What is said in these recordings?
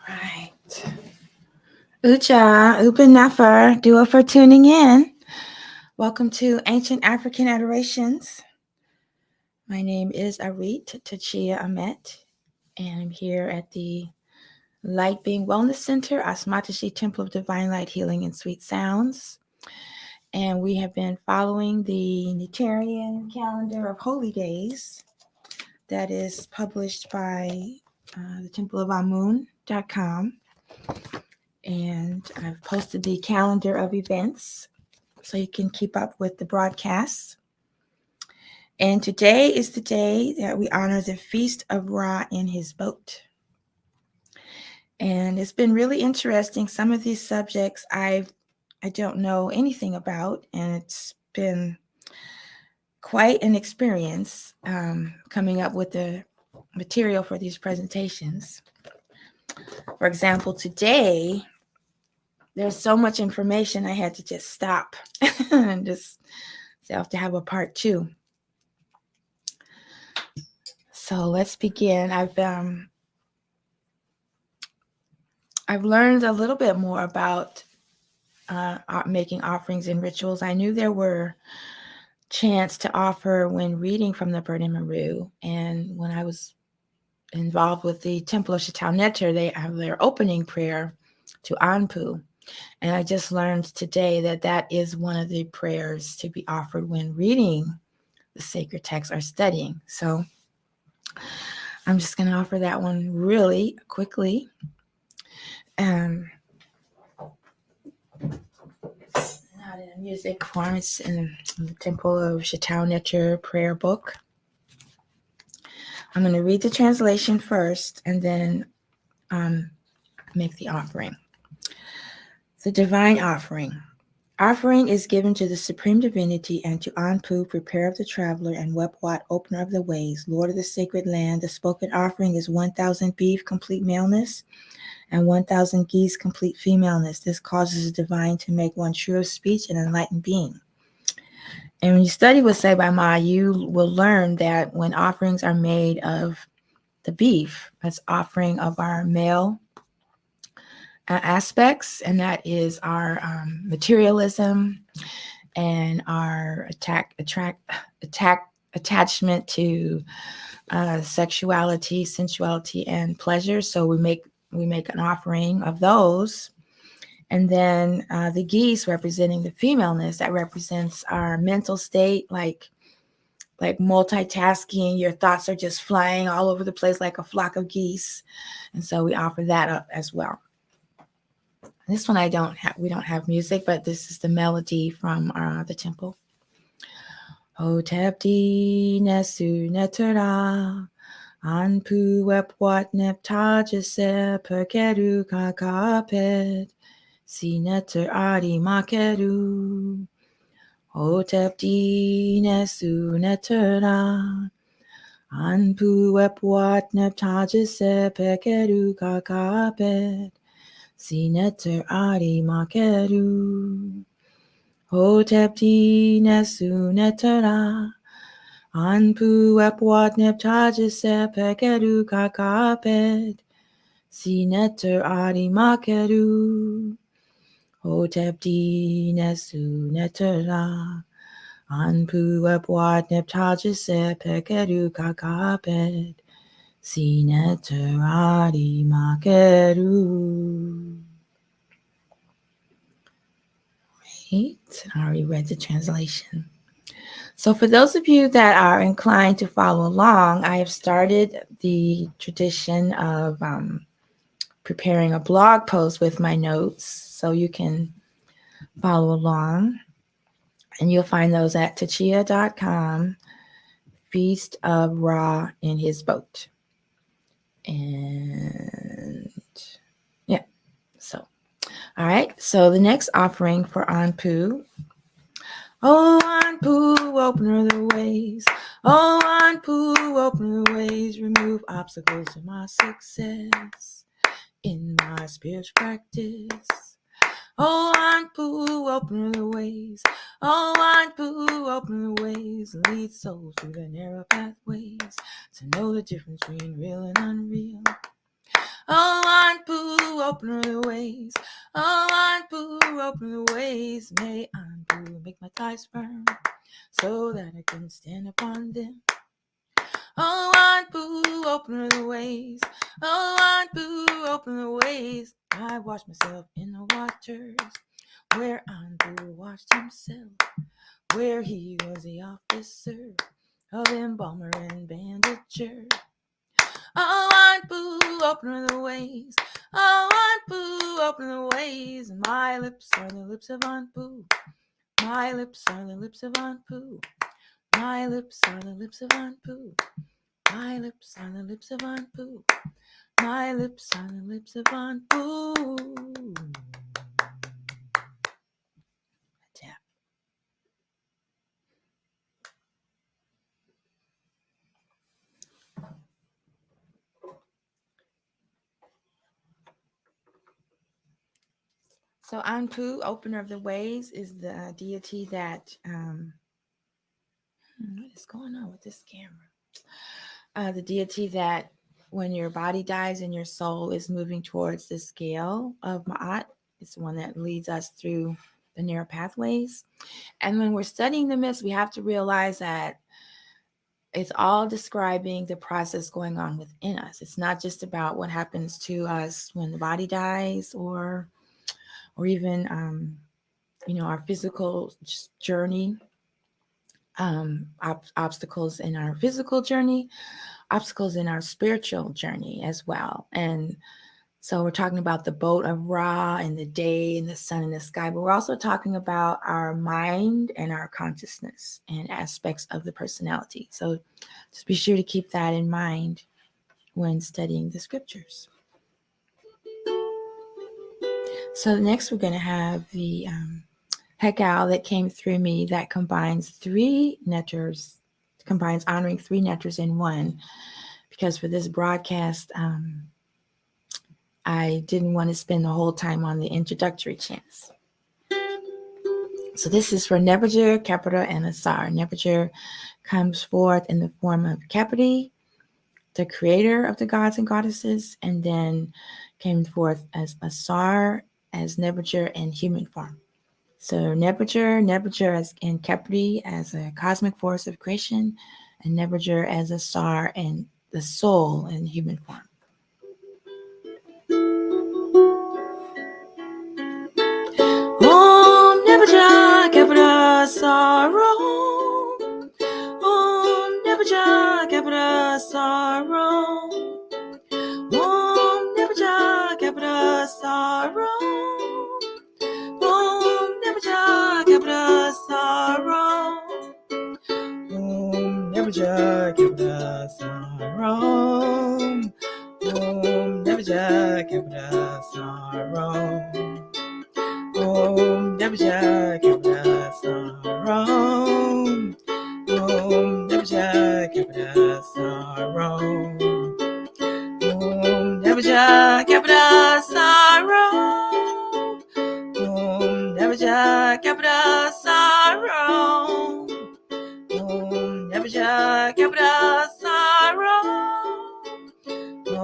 Right. Ucha, Upen Nafar, Dua for tuning in. Welcome to Ancient African Adorations. My name is Arit Tachia Amet, and I'm here at the Light Being Wellness Center, Asmatashi Temple of Divine Light Healing and Sweet Sounds. And we have been following the Nitarian calendar of holy days that is published by the Temple of Amun.com. And I've posted the calendar of events so you can keep up with the broadcasts. And today is the day that we honor the Feast of Ra in his boat. And it's been really interesting. Some of these subjects I don't know anything about, and it's been quite an experience coming up with the material for these presentations. For example, today, there's so much information I had to just stop and just say I have to have a part 2. So let's begin. I've learned a little bit more about making offerings and rituals. I knew there were chants to offer when reading from the Burning Maru, and when I was involved with the Temple of Chateau, they have their opening prayer to Anpu. And I just learned today that that is one of the prayers to be offered when reading the sacred text or studying. So I'm just going to offer that one really quickly. Not in a music form. It's in the Temple of Chateau prayer book. I'm going to read the translation first and then make the offering. The divine offering. Offering is given to the Supreme Divinity and to Anpu, preparer of the traveler, and Wepwat, opener of the ways, Lord of the sacred land. The spoken offering is 1,000 beef, complete maleness, and 1,000 geese, complete femaleness. This causes the divine to make one true of speech and enlightened being. And when you study with Sebai Ma, you will learn that when offerings are made of the beef, that's offering of our male aspects, and that is our materialism and our attachment to sexuality, sensuality, and pleasure. So we make an offering of those. And then the geese representing the femaleness, that represents our mental state, like multitasking. Your thoughts are just flying all over the place like a flock of geese. And so we offer that up as well. This one we don't have music, but this is the melody from the temple. Hotepti nesu netera anpu wepwat neptajase perkeru kakaped si neter adi makeru. Hotepti nesu netera anpu wepwat neptajase perkeru kakaped si neter adi makeru. Hotepti nesu netera anpu wepwat neptajase perkeru kakaped si neter adi makeru. Hotepti nesu netera anpu wepwat neptajase perkeru kakaped si neter adi makeru. I already read the translation. So for those of you that are inclined to follow along, I have started the tradition of preparing a blog post with my notes so you can follow along. And you'll find those at tachia.com, Feast of Ra in his boat. And yeah, so. All right, so the next offering for Anpu. Oh, Anpu, opener of the ways. Oh, Anpu, opener of the ways. Remove obstacles to my success in my spiritual practice. Oh, Anpu, open the ways. Oh, Anpu, open the ways. Lead souls through the narrow pathways to know the difference between real and unreal. Oh, Anpu, open the ways. Oh, Anpu, open the ways. May Anpu make my ties firm so that I can stand upon them. Oh, Anpu, open the ways. Oh, Anpu, open the ways. I washed myself in the waters where Anpu washed himself, where he was the officer of embalmer and bandager. Oh, Anpu, open the ways. Oh, Anpu, open the ways. My lips are the lips of Anpu. My lips are the lips of Anpu. My lips are the lips of Anpu. My lips are the lips of Anpu. My lips are the lips of Anpu. Tap. So Anpu, opener of the ways, is the deity that what is going on with this camera? The deity that when your body dies and your soul is moving towards the scale of Ma'at, it's the one that leads us through the narrow pathways. And when we're studying the myths, we have to realize that it's all describing the process going on within us. It's not just about what happens to us when the body dies or even our physical journey, obstacles in our physical journey, obstacles in our spiritual journey as well. And so we're talking about the boat of Ra and the day and the sun and the sky, but we're also talking about our mind and our consciousness and aspects of the personality. So just be sure to keep that in mind when studying the scriptures. So next we're going to have the hekau that came through me that combines honoring 3 netters in one, because for this broadcast, I didn't want to spend the whole time on the introductory chants. So this is for Nebuchadnezzar, Capita, and Asar. Nebuchadnezzar comes forth in the form of Capiti, the creator of the gods and goddesses, and then came forth as Asar, as Nebuchadnezzar in human form. So Nebuchadnezzar and Capri as a cosmic force of creation, and Nebuchadnezzar as Asar and the soul in human form. Om Nebuchadnezzar, Capra Sorrow. Om Nebuchadnezzar, Capra Sorrow. Om Nebuchadnezzar, Capra Sorrow. Om Nebuchadnezzar, Capra Sorrow. Om Nebuchadnezzar, Capra Sorrow. Om Nebuchadnezzar, Capra Sorrow. Om Nebuchadnezzar, Capra Sorrow. Om Nebuchadnezzar, Capra Sorrow. Om Nebuchadnezzar, Capra Sorrow.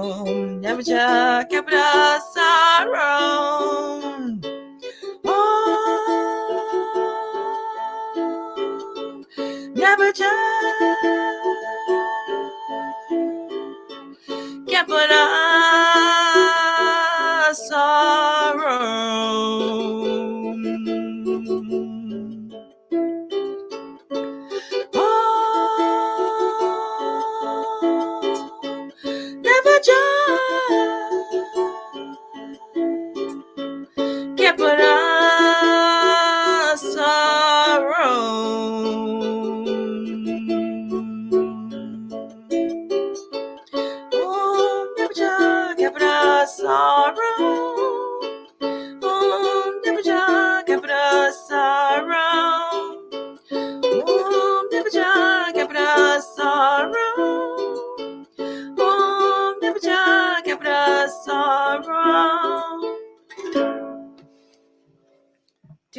Om Nebuchadnezzar, Capra Sorrow. Om Nebuchadnezzar, Capra Sorrow. Om Nebuchadnezzar, Capra Sorrow. Nebuchadnezzar, Capra Sorrow.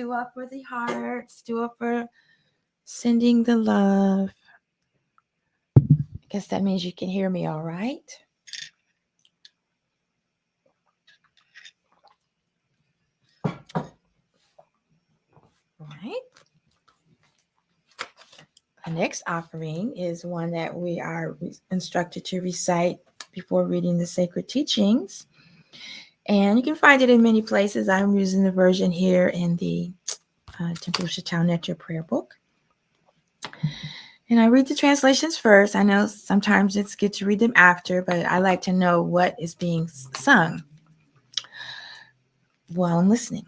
do up for the hearts, do up for sending the love. I guess that means you can hear me all right. All right. The next offering is one that we are instructed to recite before reading the sacred teachings. And you can find it in many places. I'm using the version here in the Temple of Chateau Network prayer book. And I read the translations first. I know sometimes it's good to read them after, but I like to know what is being sung while I'm listening.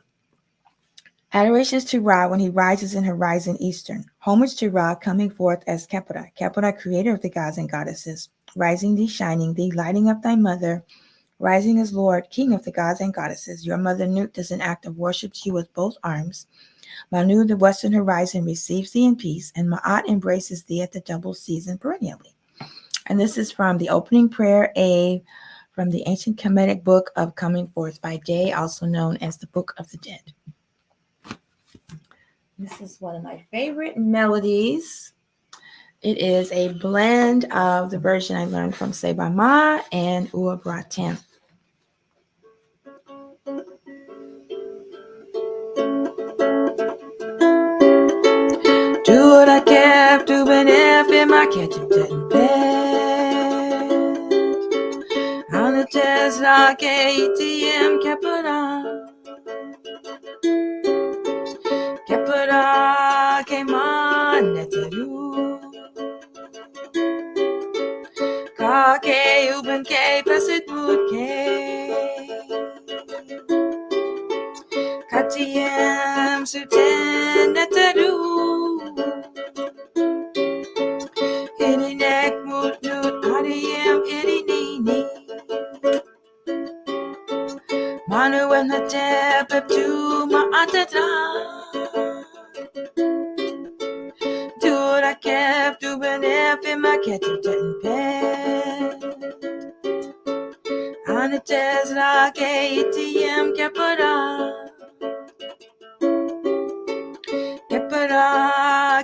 Adorations to Ra when he rises in horizon eastern. Homage to Ra coming forth as Khepera, Khepera, creator of the gods and goddesses. Rising thee, shining thee, lighting up thy mother, rising as Lord, king of the gods and goddesses. Your mother Nut does an act of worship to you with both arms. Manu, the western horizon, receives thee in peace, and Ma'at embraces thee at the double season perennially. And this is from the opening prayer A from the ancient Kemetic book of Coming Forth by Day, also known as the Book of the Dead. This is one of my favorite melodies. It is a blend of the version I learned from Seba Ma and Ua Bratem. Do what I kept doing if in my kitchen didn't bed. On the test like ATM kept it on. Kepera keman neteru Kake uben ke pesit mut ke Katiem suten neteru Iri nek mut nut adiem iri nini Manu en the tepep tu ma atatra I kept doing if in my kitchen didn't bed. On the test like ATM kept it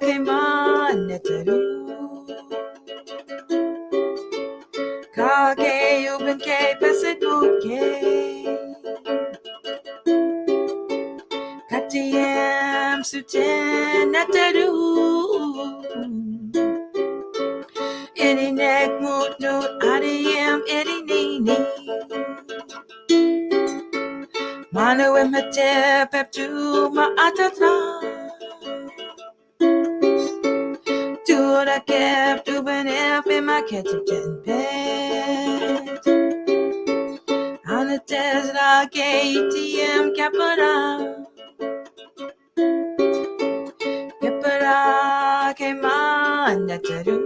came on neteru Kage uben ke pesit mutke Katiem suten neteru Iri nek mut nut adiem iri nini Manu em hete pep tu ma atatra Do what I kept doing if in my kitchen didn't bed On the test like ATM capara Capara came on neteru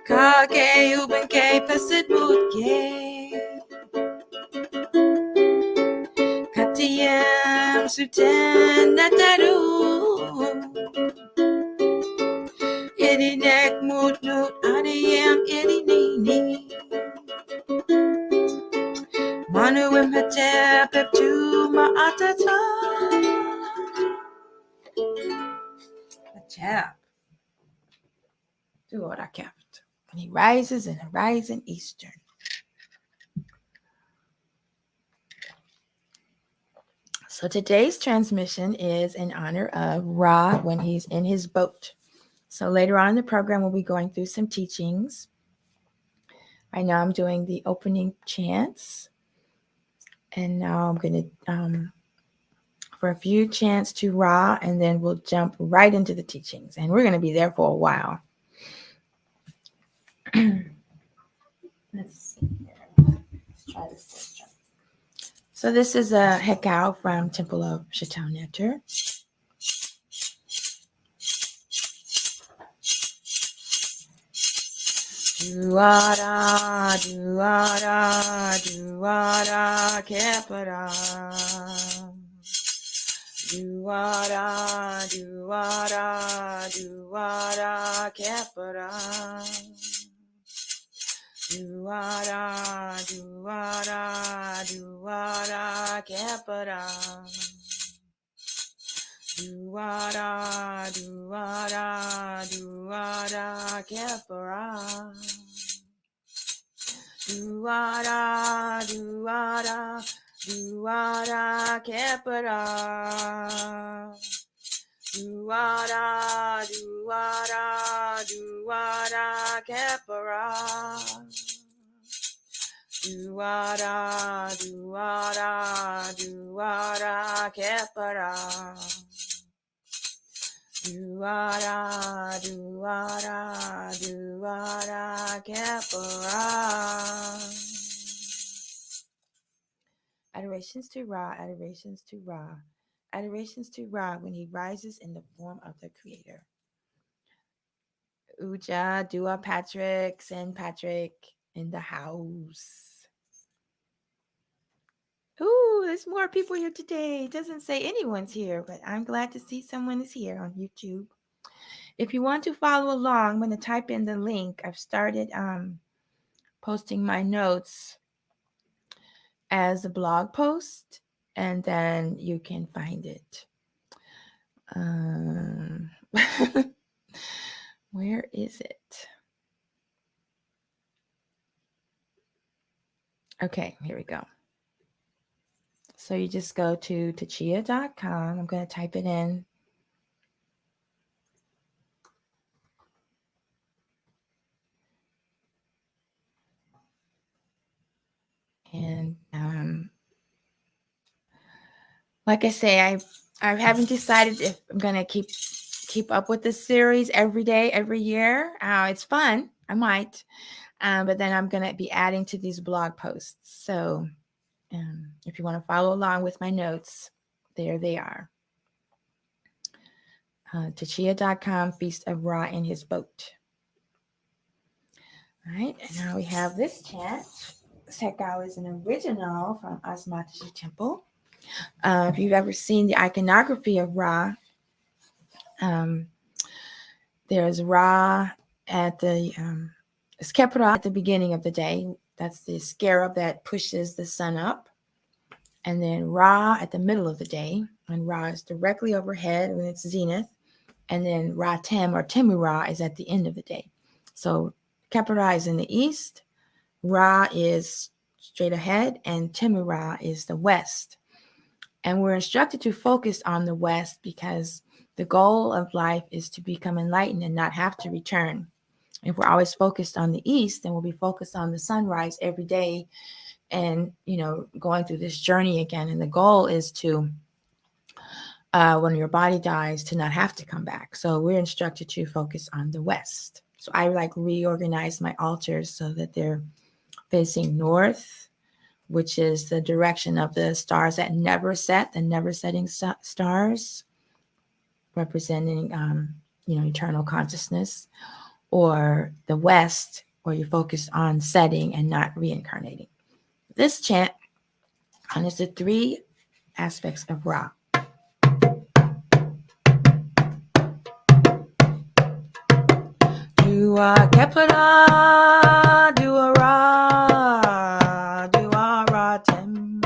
Kage uben ke pesit mutke Katiem suten neteru Iri nek mut nut adiem iri nini Manu em hete pep tu ma atata Hatep Do what I kept. And he rises in horizon eastern. So today's transmission is in honor of Ra when he's in his boat. So later on in the program, we'll be going through some teachings. Right now I'm doing the opening chants. And now I'm going to, for a few chants to Ra, and then we'll jump right into the teachings. And we're going to be there for a while. Let's see. Let's try this. So this is a hekau from Temple of Chateau Network. Duara, duara, duara, kepara. Duara, duara, duara, kepara. Duara, duara, duara, Kepara. Duara, duara, duara, Kepara. Duara, duara, duara, Kepara. Duara, duara, duara, Kepara. Duara, duara, duara, Kepara. Duara, duara, duara, Kepara. Adorations to Ra, adorations to Ra, adorations to Ra when he rises in the form of the Creator. Uja, Dua Patrick, San Patrick in the house. Ooh, there's more people here today. It doesn't say anyone's here, but I'm glad to see someone is here on YouTube. If you want to follow along, I'm going to type in the link. I've started posting my notes as a blog post, and then you can find it. Where is it? Okay, here we go. So you just go to tachia.com. I'm going to type it in. And like I say, I haven't decided if I'm going to keep up with this series every day, every year. It's fun. I might. But then I'm going to be adding to these blog posts. So if you want to follow along with my notes, there they are. Tachia.com, Feast of Ra in his boat. All right, and now we have this chant. This hekau is an original from Asmatashi Temple. If you've ever seen the iconography of Ra, there's Ra at the Skepra at the beginning of the day. That's the scarab that pushes the sun up. And then Ra at the middle of the day, and Ra is directly overhead when it's zenith. And then Ra Tem or Temu Ra is at the end of the day. So Kepra is in the east, Ra is straight ahead, and Temu Ra is the west. And we're instructed to focus on the west because the goal of life is to become enlightened and not have to return. If we're always focused on the east, then we'll be focused on the sunrise every day and, going through this journey again. And the goal is to, when your body dies, to not have to come back. So we're instructed to focus on the west. So I reorganize my altars so that they're facing north, which is the direction of the stars that never set, the never setting stars, representing, eternal consciousness, or the west, where you focus on setting and not reincarnating. This chant honors the three aspects of Ra. Dua Kepara, Dua Ra, Dua Ra Tem.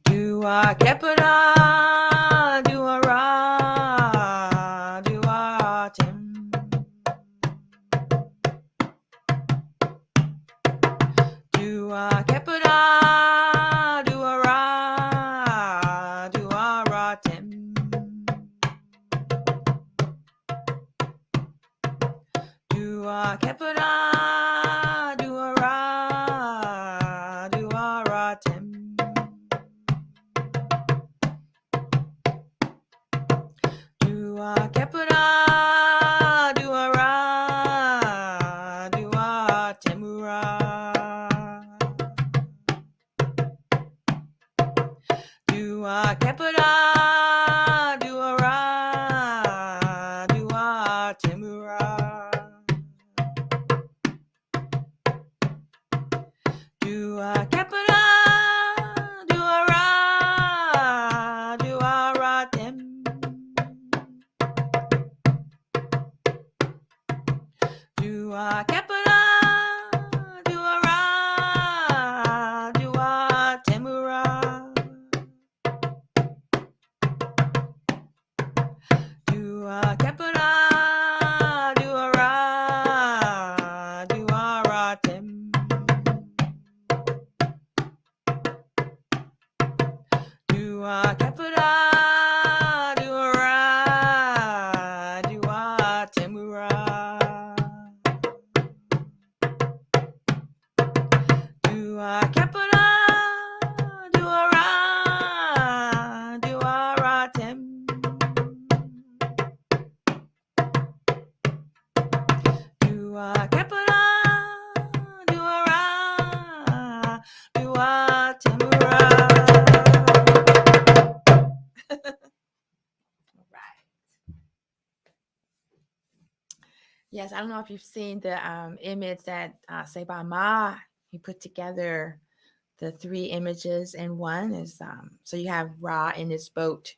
Dua Kepara, Dua Ra, Dua Tem. Dua Kepara, Dua Ra, Dua Ra Tem. Dua Kepara, Dua Ra, Dua Ra Tem. Dua Kepara, Dua Ra, Dua Temura. Dua Kepara, Dua Ra, Dua Temura. Dua Kepara, Dua Ra, Dua Ra Tem. Dua Kepara, Dua Ra, Dua Kepara, Dua Ra, Dua Ra Tem. Dua Kepara, Dua Ra, Dua Temura. Dua Kepara, Dua Ra, Dua Ra Tem. Dua Kepara, Dua Ra, Dua Temura. Right. Yes, I don't know if you've seen the image that Seba Ma, he put together the three images in one. Is so you have Ra in his boat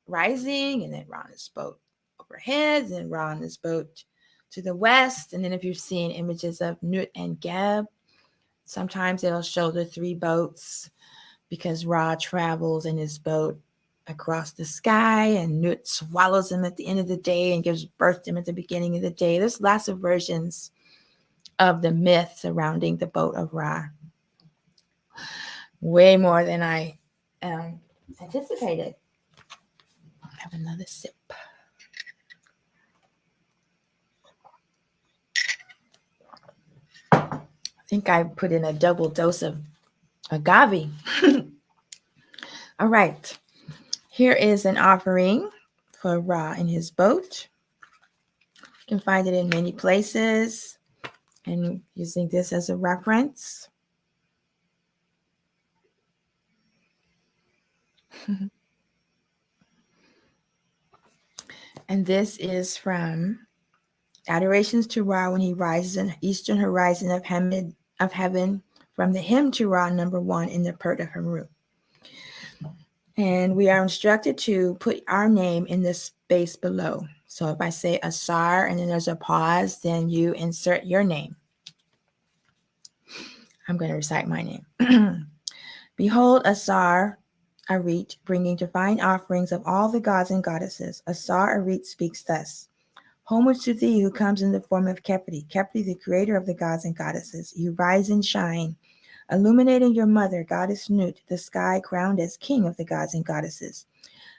rising, and then Ra in his boat overhead, and then Ra in his boat to the west. And then if you've seen images of Nut and Geb, sometimes it'll show the three boats because Ra travels in his boat across the sky, and Nut swallows him at the end of the day and gives birth to him at the beginning of the day. There's lots of versions of the myth surrounding the boat of Ra. Way more than I anticipated. I'll have another sip. I think I put in a double dose of agave. All right. Here is an offering for Ra in his boat. You can find it in many places, and using this as a reference. And this is from Adorations to Ra when he rises in eastern horizon of heaven, from the hymn to Ra number 1 in the Pert of Heru. And we are instructed to put our name in the space below. So if I say Asar and then there's a pause, then you insert your name. I'm going to recite my name. Behold, Asar Arit, bringing divine offerings of all the gods and goddesses. Asar Arit speaks thus. Homage to thee who comes in the form of Kepri, Kepri, the creator of the gods and goddesses. You rise and shine, illuminating your mother, goddess Nut, the sky crowned as king of the gods and goddesses.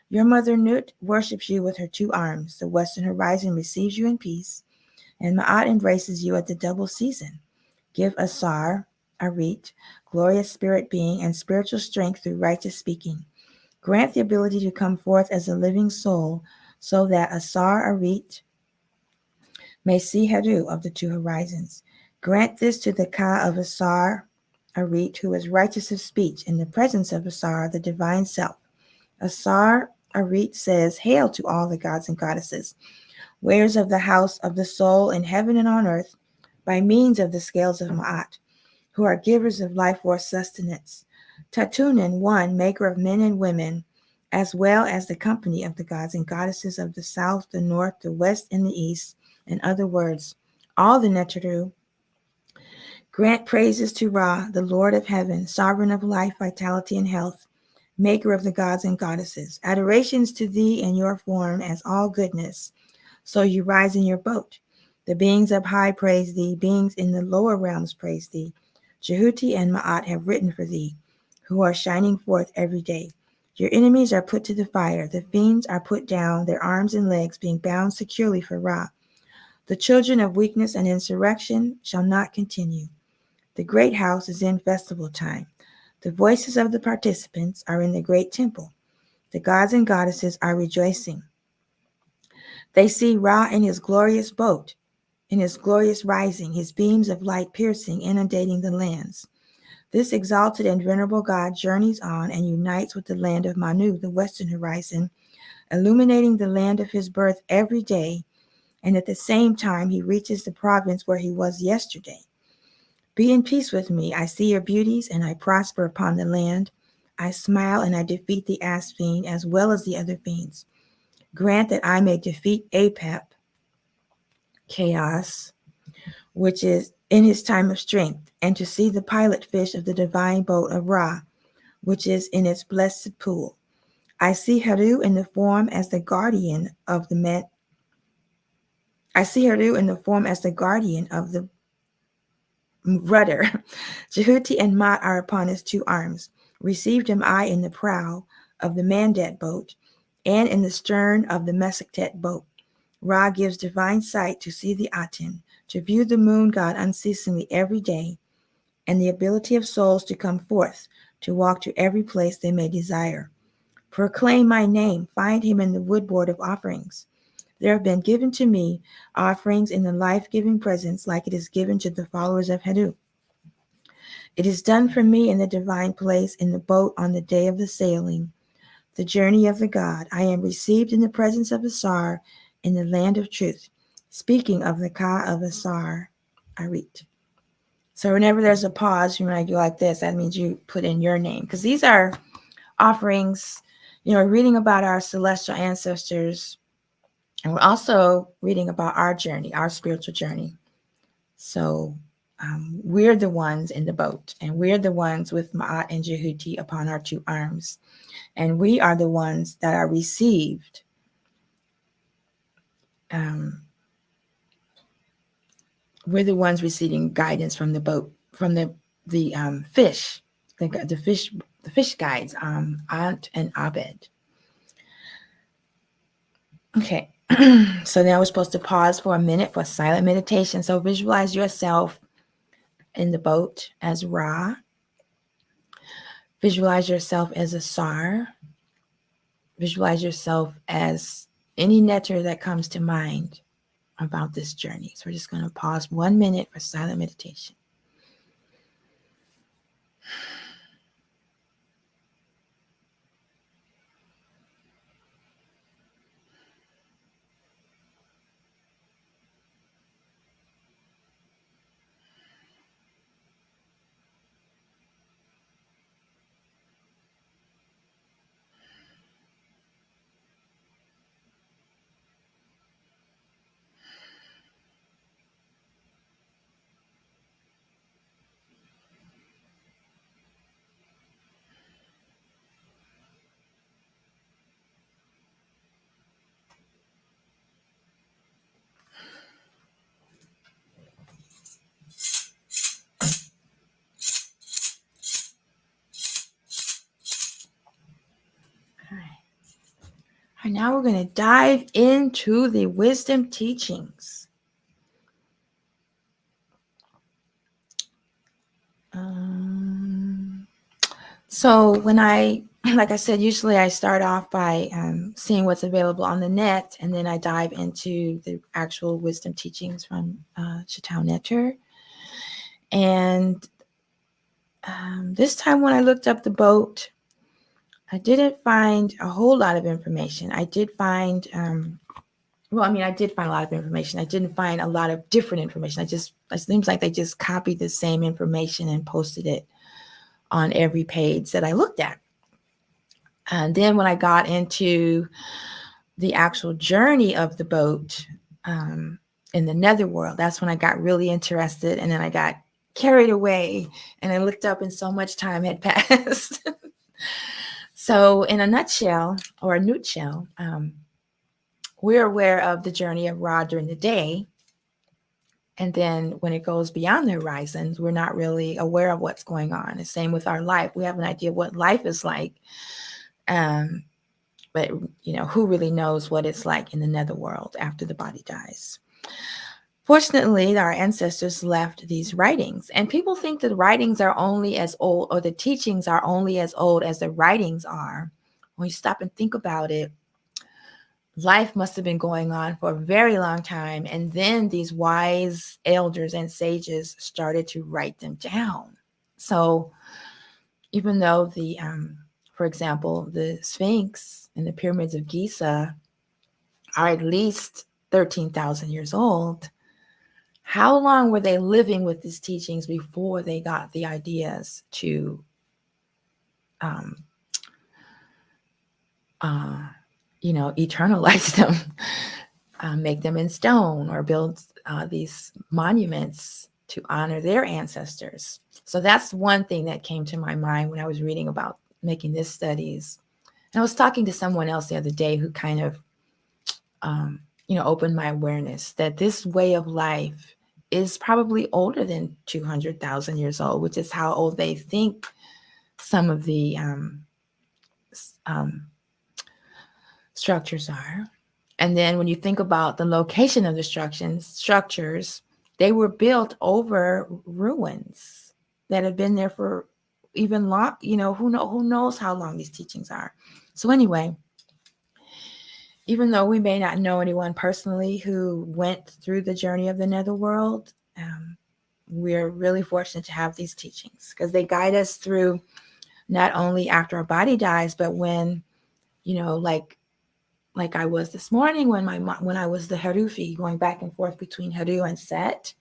Your mother Nut worships you with her 2 arms. The western horizon receives you in peace, and Ma'at embraces you at the double season. Give Asar Arit, glorious spirit being and spiritual strength through righteous speaking. Grant the ability to come forth as a living soul, so that Asar Arit may see Heru of the 2 horizons. Grant this to the Ka of Asar Arit, who is righteous of speech, in the presence of Asar, the divine self. Asar Arit says, Hail to all the gods and goddesses, weighers of the house of the soul in heaven and on earth, by means of the scales of Ma'at, who are givers of life or sustenance. Tatunin, one, maker of men and women, as well as the company of the gods and goddesses of the south, the north, the west, and the east. In other words, all the Neteru. Grant praises to Ra, the Lord of heaven, sovereign of life, vitality, and health, maker of the gods and goddesses. Adorations to thee in your form as all goodness. So you rise in your boat. The beings up high praise thee. Beings in the lower realms praise thee. Jehuti and Ma'at have written for thee, who are shining forth every day. Your enemies are put to the fire. The fiends are put down, their arms and legs being bound securely for Ra. The children of weakness and insurrection shall not continue. The great house is in festival time. The voices of the participants are in the great temple. The gods and goddesses are rejoicing. They see Ra in his glorious boat, in his glorious rising, his beams of light piercing, inundating the lands. This exalted and venerable God journeys on and unites with the land of Manu, the western horizon, illuminating the land of his birth every day, and at the same time he reaches the province where he was yesterday. Be in peace with me. I see your beauties, and I prosper upon the land. I smile, and I defeat the ass fiend as well as the other fiends. Grant that I may defeat Apep, chaos, which is in his time of strength, and to see the pilot fish of the divine boat of Ra, which is in its blessed pool. I see Heru in the form as the guardian of the I see Heru in the form as the guardian of the rudder. Jehuti and Mat are upon his two arms. Received am I in the prow of the Mandat boat and in the stern of the Mesektet boat. Ra gives divine sight to see the Aten, to view the moon god unceasingly every day, and the ability of souls to come forth, to walk to every place they may desire. Proclaim my name, find him in the woodboard of offerings. There have been given to me offerings in the life-giving presence like it is given to the followers of Heru. It is done for me in the divine place in the boat on the day of the sailing, the journey of the god. I am received in the presence of Asar in the land of truth. Speaking of the Ka of Asar, I read. So whenever there's a pause, when I do like this, that means you put in your name. Because these are offerings, reading about our celestial ancestors. And we're also reading about our journey, our spiritual journey. So we're the ones in the boat, and we're the ones with Ma'at and Jehuti upon our two arms. And we are the ones that are received. We're the ones receiving guidance from the boat, from the fish, the fish guides, Ant and Abed. Okay, so now we're supposed to pause for a minute for silent meditation. So visualize yourself in the boat as Ra. Visualize yourself as Asar. Visualize yourself as any netter that comes to mind about this journey. So we're just going to pause 1 minute for silent meditation. And now we're going to dive into the wisdom teachings. So when like I said, usually I start off by seeing what's available on the net, and then I dive into the actual wisdom teachings from Chateau Netter. And this time when I looked up the boat, I didn't find a whole lot of information. I did find, I did find a lot of information. I didn't find a lot of different information. It seems like they just copied the same information and posted it on every page that I looked at. And then when I got into the actual journey of the boat in the Netherworld, that's when I got really interested. And then I got carried away and I looked up and so much time had passed. So in a nutshell, we're aware of the journey of Ra during the day. And then when it goes beyond the horizons, we're not really aware of what's going on. The same with our life. We have an idea of what life is like. But, who really knows what it's like in the netherworld after the body dies? Fortunately, our ancestors left these writings, and people think that the writings are only as old, or the teachings are only as old as the writings are. When you stop and think about it, life must have been going on for a very long time, and then these wise elders and sages started to write them down. So even though for example, the Sphinx and the pyramids of Giza are at least 13,000 years old, how long were they living with these teachings before they got the ideas to eternalize them, make them in stone, or build these monuments to honor their ancestors? So that's one thing that came to my mind when I was reading about making this studies. And I was talking to someone else the other day who kind of opened my awareness that this way of life is probably older than 200,000 years old, which is how old they think some of the structures are. And then when you think about the location of the structures, they were built over ruins that have been there for even long, who knows how long these teachings are. So anyway, even though we may not know anyone personally who went through the journey of the netherworld, we're really fortunate to have these teachings because they guide us through not only after our body dies, but when, like I was this morning when I was the Harufi, going back and forth between Haru and Set,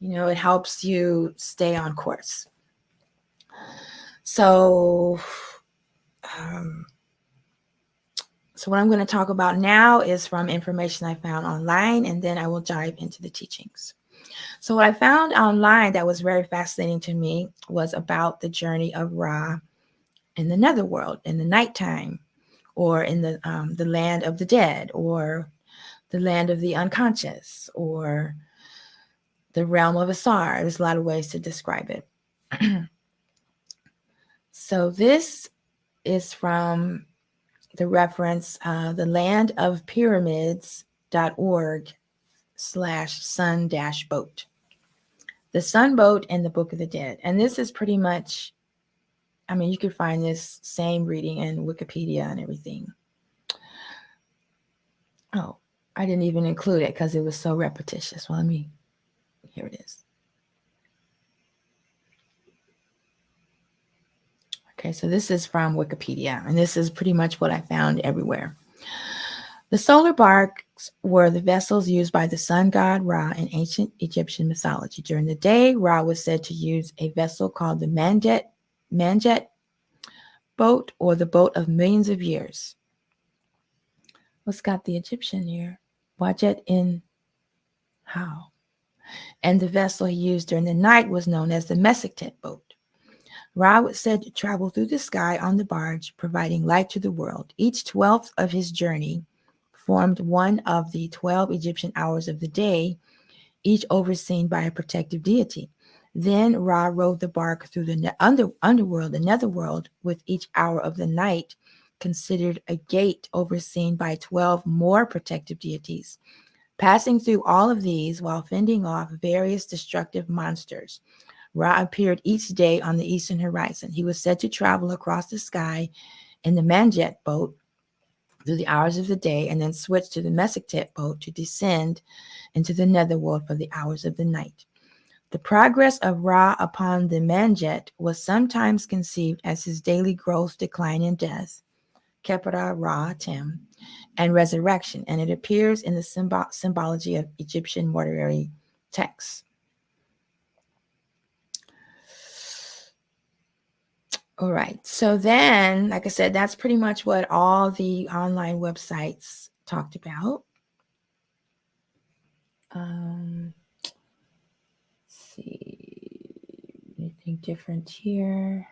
it helps you stay on course. So, so what I'm going to talk about now is from information I found online, and then I will dive into the teachings. So what I found online that was very fascinating to me was about the journey of Ra in the netherworld, in the nighttime, or in the land of the dead, or the land of the unconscious, or the realm of Asar. There's a lot of ways to describe it. So this is from the reference, the land of pyramids.org/sun-boat. The Sun Boat and the Book of the Dead. And this is pretty much, you could find this same reading in Wikipedia and everything. Oh, I didn't even include it because it was so repetitious. Well, here it is. Okay, so this is from Wikipedia, and this is pretty much what I found everywhere. The solar barks were the vessels used by the sun god Ra in ancient Egyptian mythology. During the day, Ra was said to use a vessel called the Manjet boat, or the boat of millions of years. What's got the Egyptian here? Wajet in how? And the vessel he used during the night was known as the Mesektet boat. Ra was said to travel through the sky on the barge, providing light to the world. Each 12th of his journey formed one of the 12 Egyptian hours of the day, each overseen by a protective deity. Then Ra rowed the bark through the underworld, the netherworld, with each hour of the night considered a gate overseen by 12 more protective deities. Passing through all of these while fending off various destructive monsters, Ra appeared each day on the eastern horizon. He was said to travel across the sky in the Manjet boat through the hours of the day, and then switch to the Mesektet boat to descend into the netherworld for the hours of the night. The progress of Ra upon the Manjet was sometimes conceived as his daily growth, decline, and death, Kepra Ra Tem, and resurrection, and it appears in the symbology of Egyptian mortuary texts. All right. So then, like I said, that's pretty much what all the online websites talked about. Let's see. Anything different here?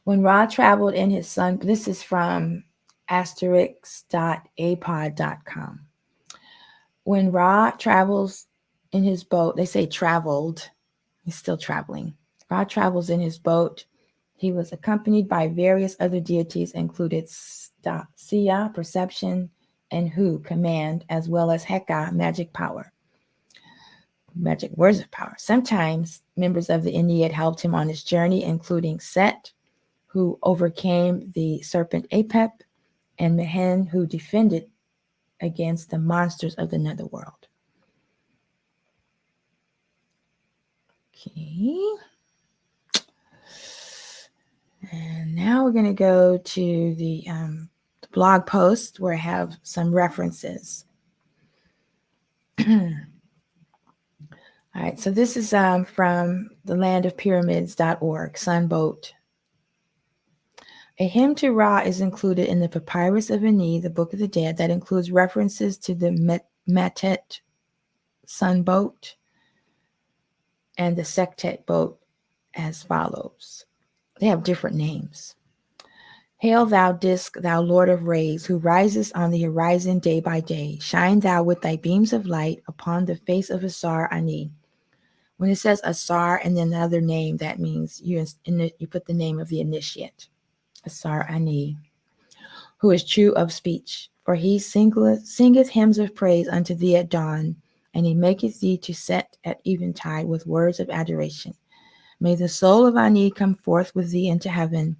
When Ra traveled in his sun, this is from asterix.apod.com. When Ra travels in his boat, they say traveled, he's still traveling. Ra travels in his boat. He was accompanied by various other deities, included Sia, perception, and Hu, command, as well as hekau, magic power, magic words of power. Sometimes members of the Ennead helped him on his journey, including Set, who overcame the serpent Apep, and Mehen, who defended against the monsters of the netherworld. Okay. And now we're going to go to the blog post where I have some references. All right, so this is from the landofpyramids.org, Sunboat. A hymn to Ra is included in the Papyrus of Ani, the Book of the Dead, that includes references to the Metet Sunboat and the Sektet boat as follows. They have different names. Hail thou disk, thou Lord of rays, who risest on the horizon day by day. Shine thou with thy beams of light upon the face of Asar Ani. When it says Asar and then the other name, that means you put the name of the initiate, Asar Ani, who is true of speech. For he singeth hymns of praise unto thee at dawn, and he maketh thee to set at eventide with words of adoration. May the soul of Ani come forth with thee into heaven.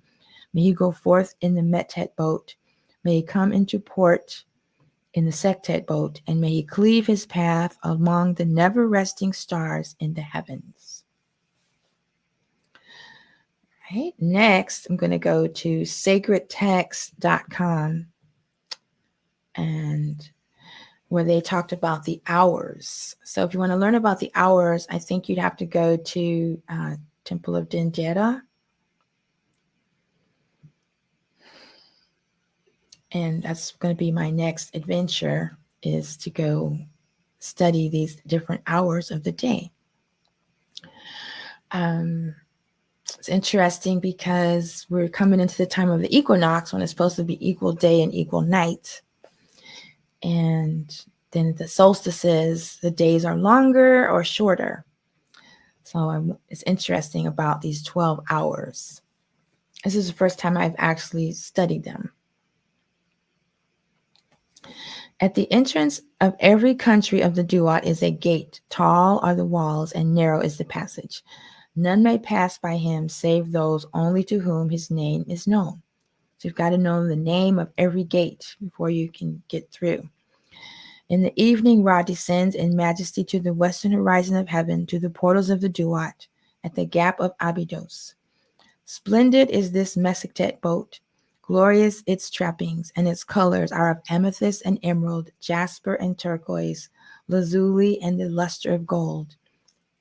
May he go forth in the Metet boat. May he come into port in the Sektet boat, and may he cleave his path among the never-resting stars in the heavens. Right. Next, I'm going to go to sacredtext.com, and where they talked about the hours. So if you want to learn about the hours, I think you'd have to go to Temple of Dendera. And that's going to be my next adventure, is to go study these different hours of the day. It's interesting because we're coming into the time of the equinox when it's supposed to be equal day and equal night. And then the solstices, the days are longer or shorter. So it's interesting about these 12 hours. This is the first time I've actually studied them. At the entrance of every country of the Duat is a gate. Tall are the walls and narrow is the passage. None may pass by him save those only to whom his name is known. So you've got to know the name of every gate before you can get through. In the evening, Ra descends in majesty to the western horizon of heaven, to the portals of the Duat, at the gap of Abydos. Splendid is this Mesektet boat, glorious its trappings, and its colors are of amethyst and emerald, jasper and turquoise, lazuli and the luster of gold.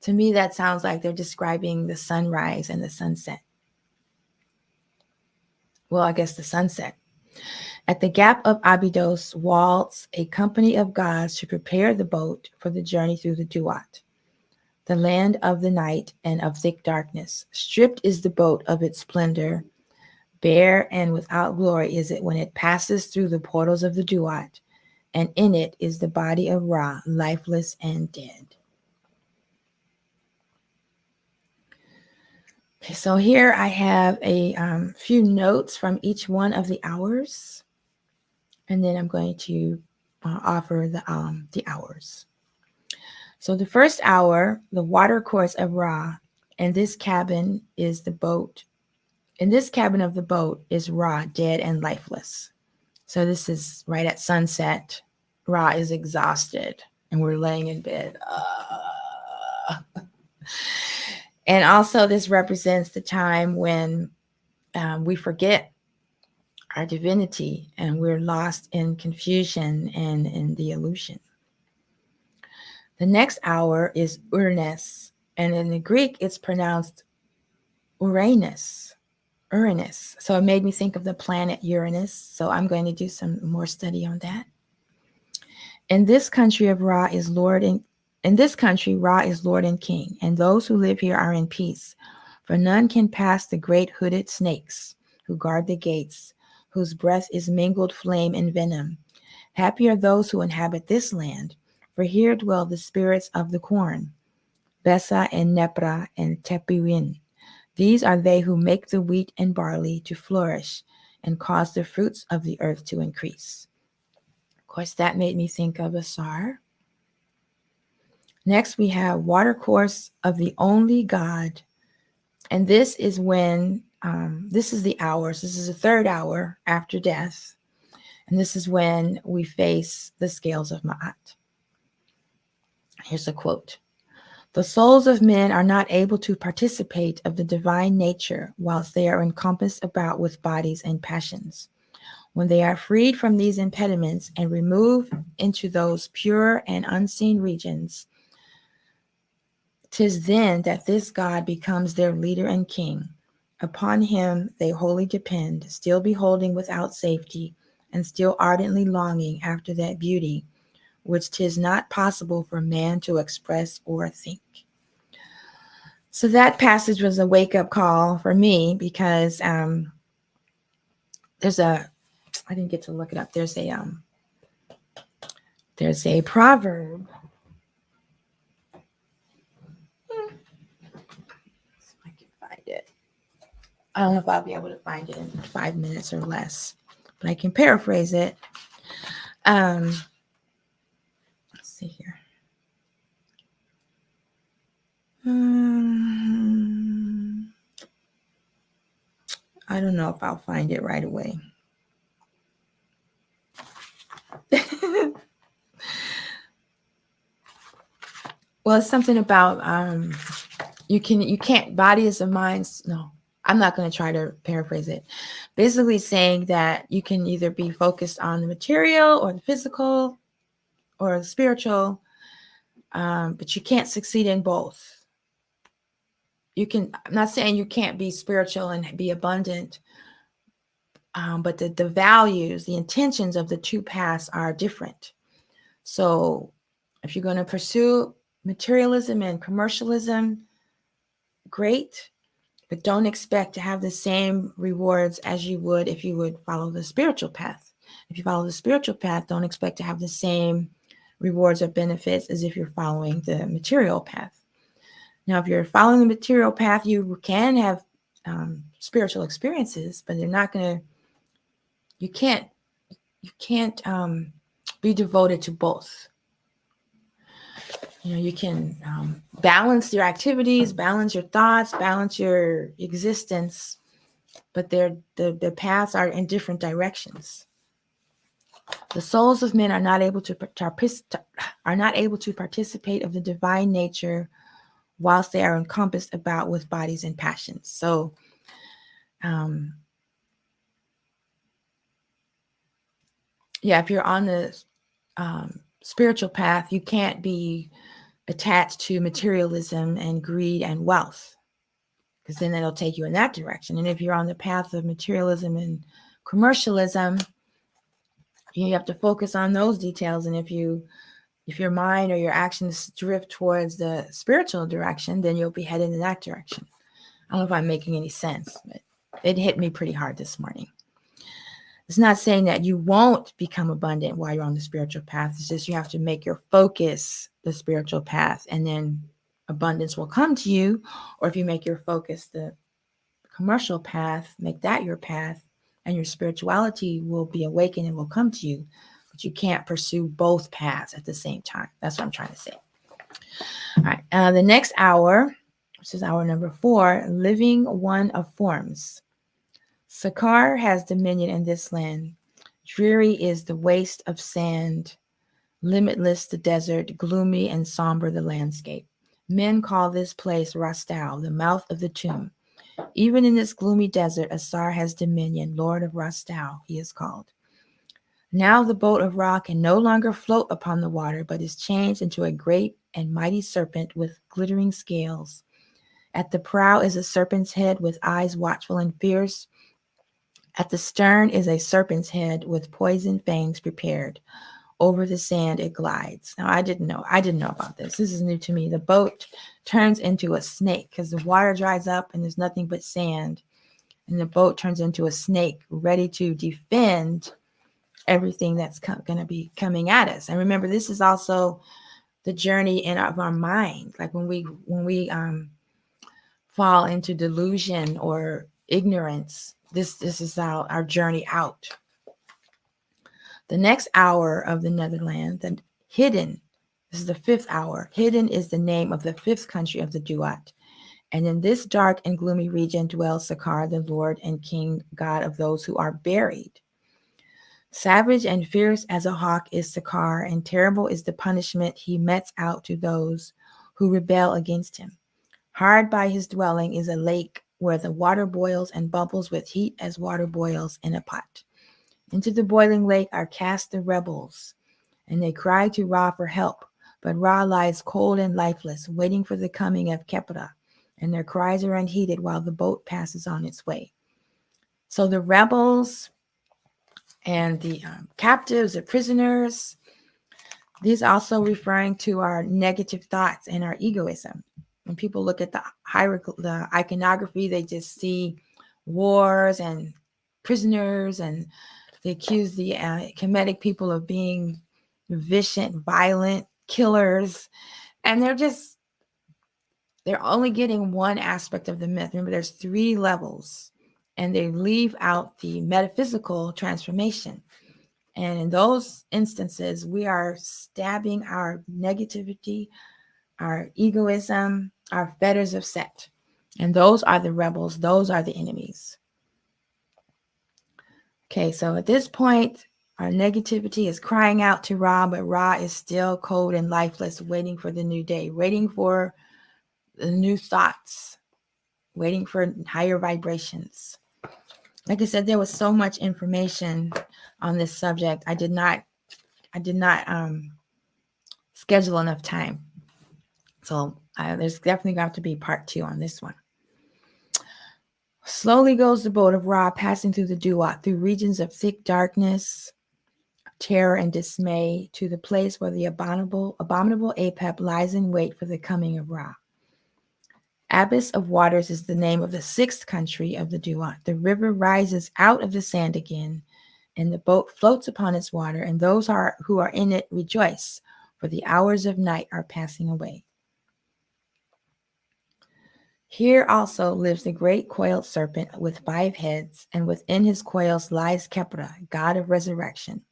To me, that sounds like they're describing the sunrise and the sunset. Well, I guess the sunset. At the gap of Abydos waltz a company of gods to prepare the boat for the journey through the Duat, the land of the night and of thick darkness. Stripped is the boat of its splendor. Bare and without glory is it when it passes through the portals of the Duat, and in it is the body of Ra, lifeless and dead. Okay, so here I have a few notes from each one of the hours, and then I'm going to offer the hours. So the first hour, the water course of Ra, and this cabin is the boat. In this cabin of the boat is Ra, dead and lifeless. So this is right at sunset. Ra is exhausted, and we're laying in bed. And also this represents the time when we forget our divinity and we're lost in confusion and in the illusion. The next hour is Uranus, and in the Greek it's pronounced Uranus. Uranus. So it made me think of the planet Uranus. So I'm going to do some more study on that. In this country Ra is Lord and King, and those who live here are in peace. For none can pass the great hooded snakes who guard the gates, whose breath is mingled flame and venom. Happy are those who inhabit this land, for here dwell the spirits of the corn, Besa and Nepra and Tepiwin. These are they who make the wheat and barley to flourish and cause the fruits of the earth to increase. Of course, that made me think of Asar. Next, we have watercourse of the only God. And this is when, this is the hours. This is the third hour after death. And this is when we face the scales of Ma'at. Here's a quote. The souls of men are not able to participate of the divine nature whilst they are encompassed about with bodies and passions. When they are freed from these impediments and removed into those pure and unseen regions, 'tis then that this God becomes their leader and king. Upon him they wholly depend, still beholding without safety, and still ardently longing after that beauty which 'tis not possible for man to express or think. So that passage was a wake-up call for me because I didn't get to look it up. There's a proverb. If I can find it. I don't know if I'll be able to find it in 5 minutes or less, but I can paraphrase it. Let's see here. I don't know if I'll find it right away. Well, it's something about you can't, bodies of minds. No, I'm not going to try to paraphrase it. Basically saying that you can either be focused on the material or the physical or the spiritual, but you can't succeed in both. I'm not saying you can't be spiritual and be abundant, but the values, the intentions of the two paths are different. So if you're going to pursue materialism and commercialism, great, but don't expect to have the same rewards as you would if you would follow the spiritual path. If you follow the spiritual path, don't expect to have the same rewards or benefits as if you're following the material path. Now, if you're following the material path, you can have spiritual experiences, but they're not going to, you can't be devoted to both. You can balance your activities, balance your thoughts, balance your existence, but the paths are in different directions. The souls of men are not able to participate of the divine nature whilst they are encompassed about with bodies and passions. So, if you're on the spiritual path, you can't be attached to materialism and greed and wealth, because then it'll take you in that direction. And if you're on the path of materialism and commercialism, you have to focus on those details. And if your mind or your actions drift towards the spiritual direction, then you'll be headed in that direction. I don't know if I'm making any sense, but it hit me pretty hard this morning. It's not saying that you won't become abundant while you're on the spiritual path. It's just you have to make your focus the spiritual path, and then abundance will come to you. Or if you make your focus the commercial path, make that your path, and your spirituality will be awakened and will come to you. But you can't pursue both paths at the same time. That's what I'm trying to say. All right. The next hour, which is hour number 4, living one of forms. Sakar has dominion in this land. Dreary is the waste of sand, limitless the desert, gloomy and somber the landscape. Men call this place Rastau, the mouth of the tomb. Even in this gloomy desert, Asar has dominion, Lord of Rastau, he is called. Now the boat of Ra can no longer float upon the water, but is changed into a great and mighty serpent with glittering scales. At the prow is a serpent's head with eyes watchful and fierce. At the stern is a serpent's head with poison fangs prepared. Over the sand it glides. Now I didn't know about this. This is new to me. The boat turns into a snake because the water dries up and there's nothing but sand. And the boat turns into a snake ready to defend everything that's going to be coming at us. And remember, this is also the journey of our mind. Like when we fall into delusion or ignorance, this is our journey out. The next hour of the Netherlands, the hidden, this is the 5th hour. Hidden is the name of the 5th country of the Duat. And in this dark and gloomy region dwells Sakar, the Lord and King, God of those who are buried. Savage and fierce as a hawk is Sakar, and terrible is the punishment he metes out to those who rebel against him. Hard by his dwelling is a lake where the water boils and bubbles with heat as water boils in a pot. Into the boiling lake are cast the rebels, and they cry to Ra for help, but Ra lies cold and lifeless, waiting for the coming of Kepra, and their cries are unheeded while the boat passes on its way. So the rebels and the captives, the prisoners, these also referring to our negative thoughts and our egoism. When people look at the iconography, they just see wars and prisoners, and they accuse the Kemetic people of being vicious, violent killers. And they're only getting one aspect of the myth. Remember, there's 3 levels, and they leave out the metaphysical transformation. And in those instances, we are stabbing our negativity, our egoism, our fetters of Set. And those are the rebels, those are the enemies. Okay, so at this point, our negativity is crying out to Ra, but Ra is still cold and lifeless, waiting for the new day, waiting for the new thoughts, waiting for higher vibrations. Like I said, there was so much information on this subject. I did not schedule enough time. So there's definitely going to be part 2 on this one. Slowly goes the boat of Ra, passing through the Duat, through regions of thick darkness, terror, and dismay, to the place where the abominable Apep lies in wait for the coming of Ra. Abyss of Waters is the name of the 6th country of the Duat. The river rises out of the sand again, and the boat floats upon its water, and those who are in it rejoice, for the hours of night are passing away. Here also lives the great coiled serpent with 5 heads, and within his coils lies Khepra, god of resurrection.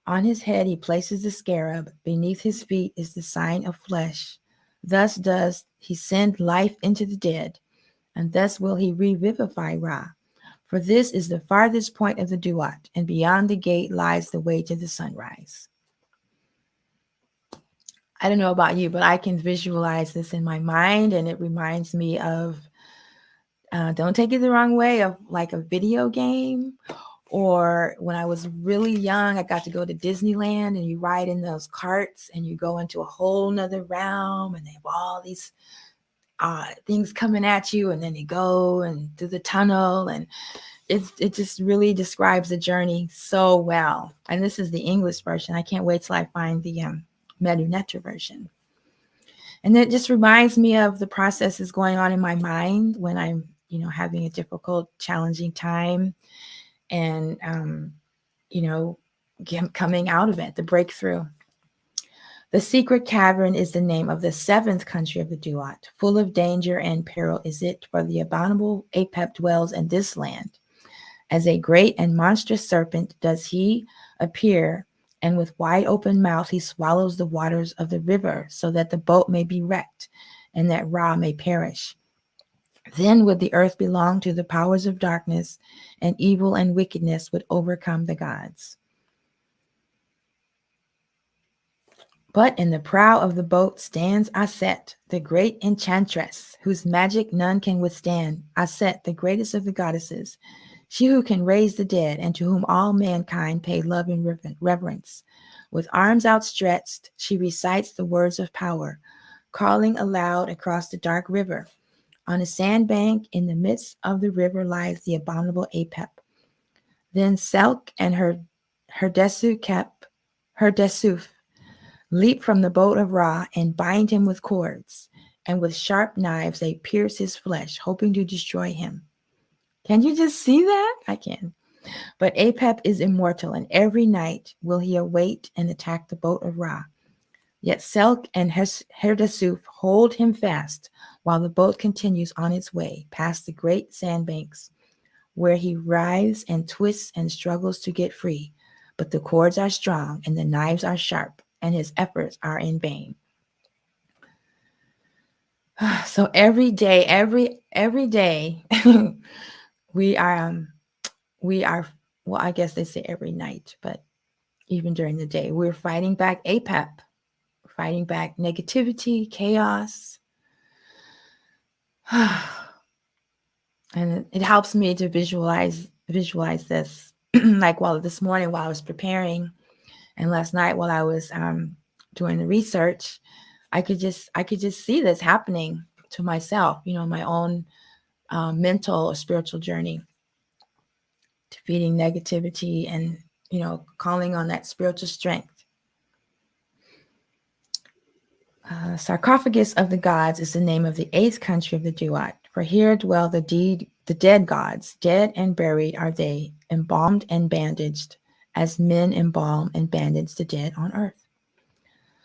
On his head he places the scarab, beneath his feet is the sign of flesh. Thus does he send life into the dead, and thus will he revivify Ra. For this is the farthest point of the Duat, and beyond the gate lies the way to the sunrise. I don't know about you, but I can visualize this in my mind, and it reminds me of, don't take it the wrong way, of like a video game. Or when I was really young, I got to go to Disneyland, and you ride in those carts and you go into a whole nother realm, and they have all these things coming at you, and then you go and through the tunnel, and it just really describes the journey so well. And this is the English version. I can't wait till I find the Medu Neter version. And it just reminds me of the processes going on in my mind when I'm, having a difficult, challenging time, and coming out of it, the breakthrough. The Secret Cavern is the name of the 7th country of the Duat. Full of danger and peril is it, for the abominable Apep dwells in this land. As a great and monstrous serpent does he appear, and with wide open mouth he swallows the waters of the river, so that the boat may be wrecked, and that Ra may perish. Then would the earth belong to the powers of darkness, and evil and wickedness would overcome the gods. But in the prow of the boat stands Aset, the great enchantress, whose magic none can withstand. Aset, the greatest of the goddesses, she who can raise the dead, and to whom all mankind pay love and reverence. With arms outstretched, she recites the words of power, calling aloud across the dark river. On a sandbank in the midst of the river lies the abominable Apep. Then Selk and her Desuf leap from the boat of Ra and bind him with cords, and with sharp knives they pierce his flesh, hoping to destroy him. Can you just see that? I can. But Apep is immortal, and every night will he await and attack the boat of Ra. Yet Selk and Herdesuf hold him fast while the boat continues on its way past the great sandbanks, where he writhes and twists and struggles to get free. But the cords are strong and the knives are sharp, and his efforts are in vain. So every day, every day, we are, well, I guess they say every night, but even during the day, we're fighting back Apep, fighting back negativity, chaos. And it helps me to visualize this. Like this morning while I was preparing, and last night while I was doing the research, I could just see this happening to myself, my own mental or spiritual journey, defeating negativity and, calling on that spiritual strength. Sarcophagus of the Gods is the name of the 8th country of the Duat, for here dwell the the dead gods. Dead and buried are they, embalmed and bandaged, as men embalm and bandage the dead on earth.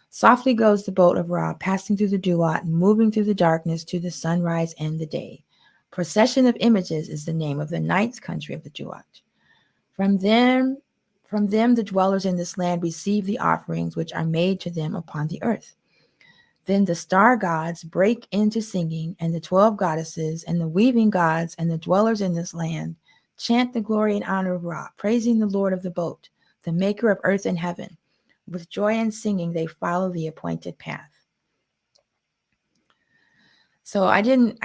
Softly goes the boat of Ra, passing through the Duat, moving through the darkness to the sunrise and the day. Procession of Images is the name of the ninth country of the Duat. From them the dwellers in this land receive the offerings which are made to them upon the earth. Then the star gods break into singing, and the 12 goddesses and the weaving gods and the dwellers in this land chant the glory and honor of Ra, praising the Lord of the boat, the maker of earth and heaven. With joy and singing, they follow the appointed path. So I didn't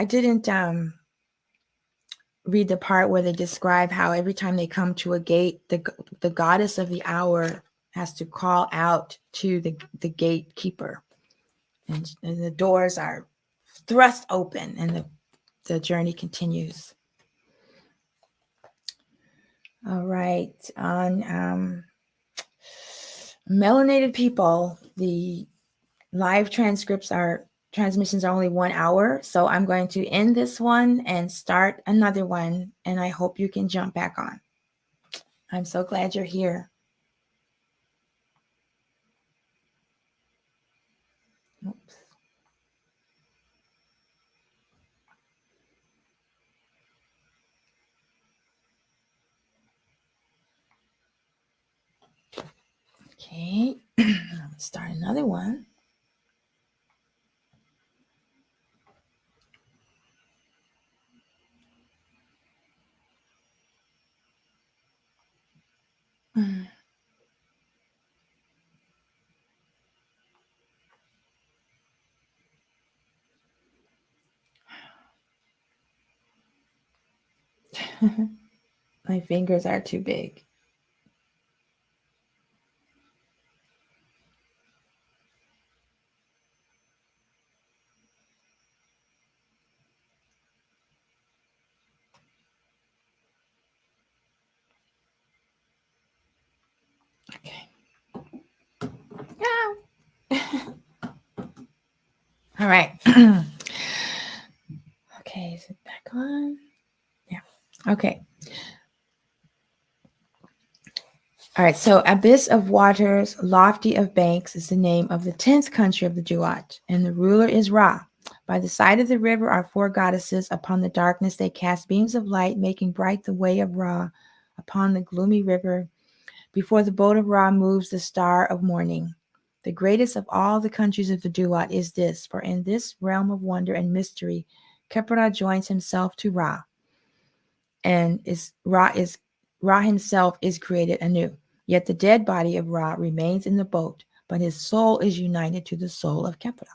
read the part where they describe how every time they come to a gate, the goddess of the hour has to call out to the gatekeeper, and the doors are thrust open, and the journey continues. All right, on melanated people, the live transmissions are only 1 hour, so I'm going to end this one and start another one, and I hope you can jump back on. I'm so glad you're here. Oops. Okay, let's start another one. My fingers are too big. Okay. All right. Okay, is it back on? Yeah. Okay. All right, so Abyss of Waters, Lofty of Banks is the name of the 10th country of the Duat, and the ruler is Ra. By the side of the river are 4 goddesses. Upon the darkness they cast beams of light, making bright the way of Ra upon the gloomy river. Before the boat of Ra moves the star of morning. The greatest of all the countries of the Duat is this, for in this realm of wonder and mystery, Khepra joins himself to Ra, and Ra himself is created anew. Yet the dead body of Ra remains in the boat, but his soul is united to the soul of Khepra.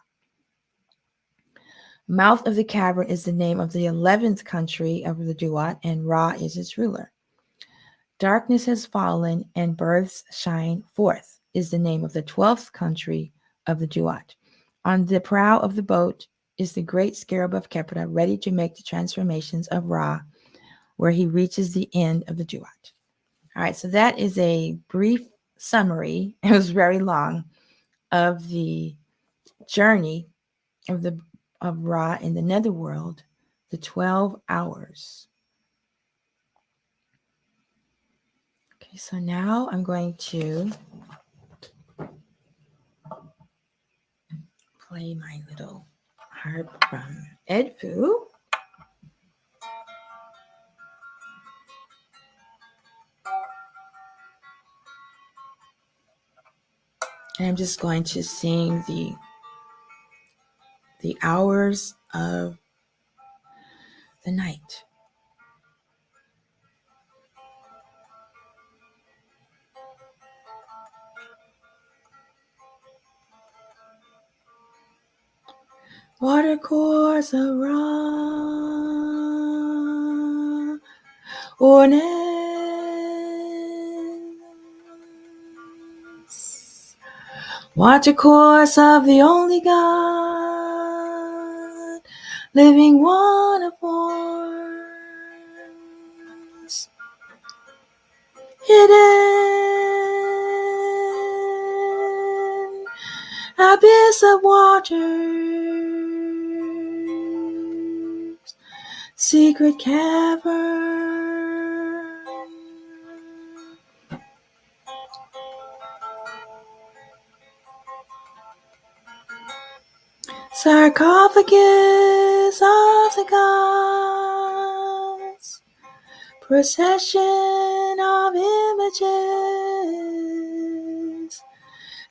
Mouth of the Cavern is the name of the 11th country of the Duat, and Ra is its ruler. Darkness has fallen, and births shine forth is the name of the 12th country of the Duat. On the prow of the boat is the great scarab of Khepra, ready to make the transformations of Ra, where he reaches the end of the Duat. All right, so that is a brief summary. It was very long, of the journey of Ra in the Netherworld, the 12 hours. Okay, so now I'm going to play my little harp from Edfu. And I'm just going to sing the hours of the night. Watercourse of Ra, Uranus. Watercourse of the only God, living one of forms, hidden abyss of waters, Secret Cavern. Sarcophagus of the gods, procession of images,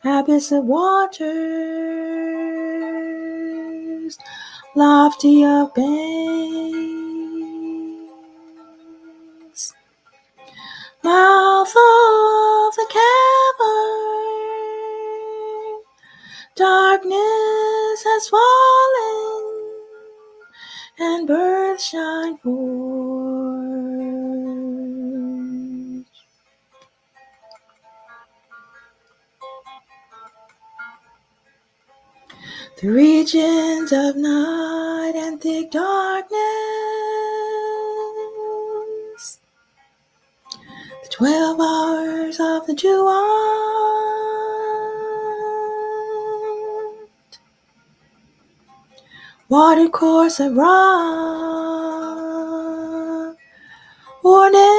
abyss of waters, lofty of banks, mouth of the cavern, darkness has fallen, and birds shine forth. The regions of night and thick darkness, the 12 hours of the Jewel, watercourse of Ra, Uranus,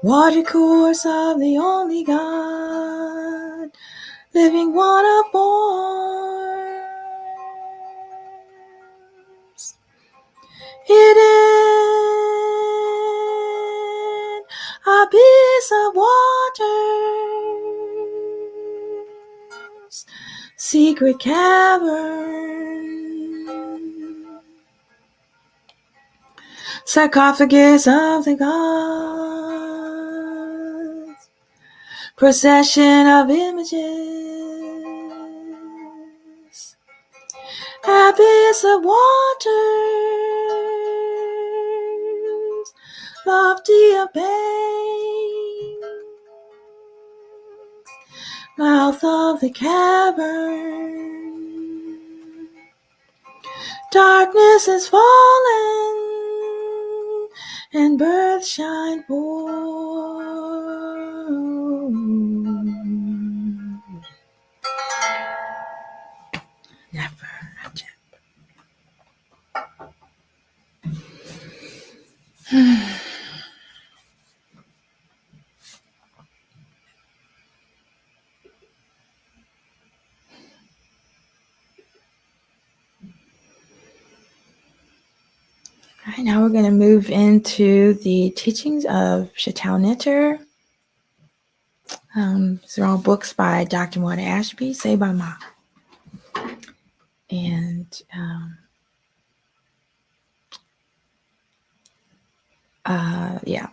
watercourse of the only God, living water forms, hidden abyss of waters, secret cavern, sarcophagus of the gods, procession of images, abyss of waters, lofty of banks, mouth of the cavern, darkness is fallen, and birds shine forth. Never. All right, now we're going to move into the teachings of Chateau. These are all books by Dr. Wanda Ashby, Say by Ma. And yeah.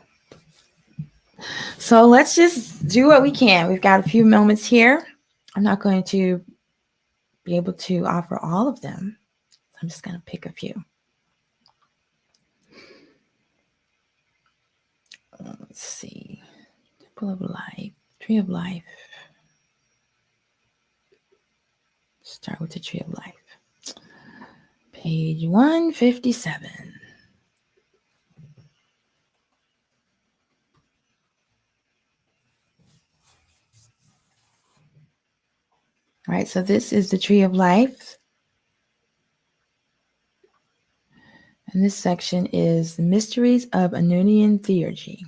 So let's just do what we can. We've got a few moments here. I'm not going to be able to offer all of them. I'm just going to pick a few. Let's see. Temple of Life, Tree of Life. Start with the Tree of Life. Page 157. All right, so this is the Tree of Life. And this section is the Mysteries of Anunian Theurgy.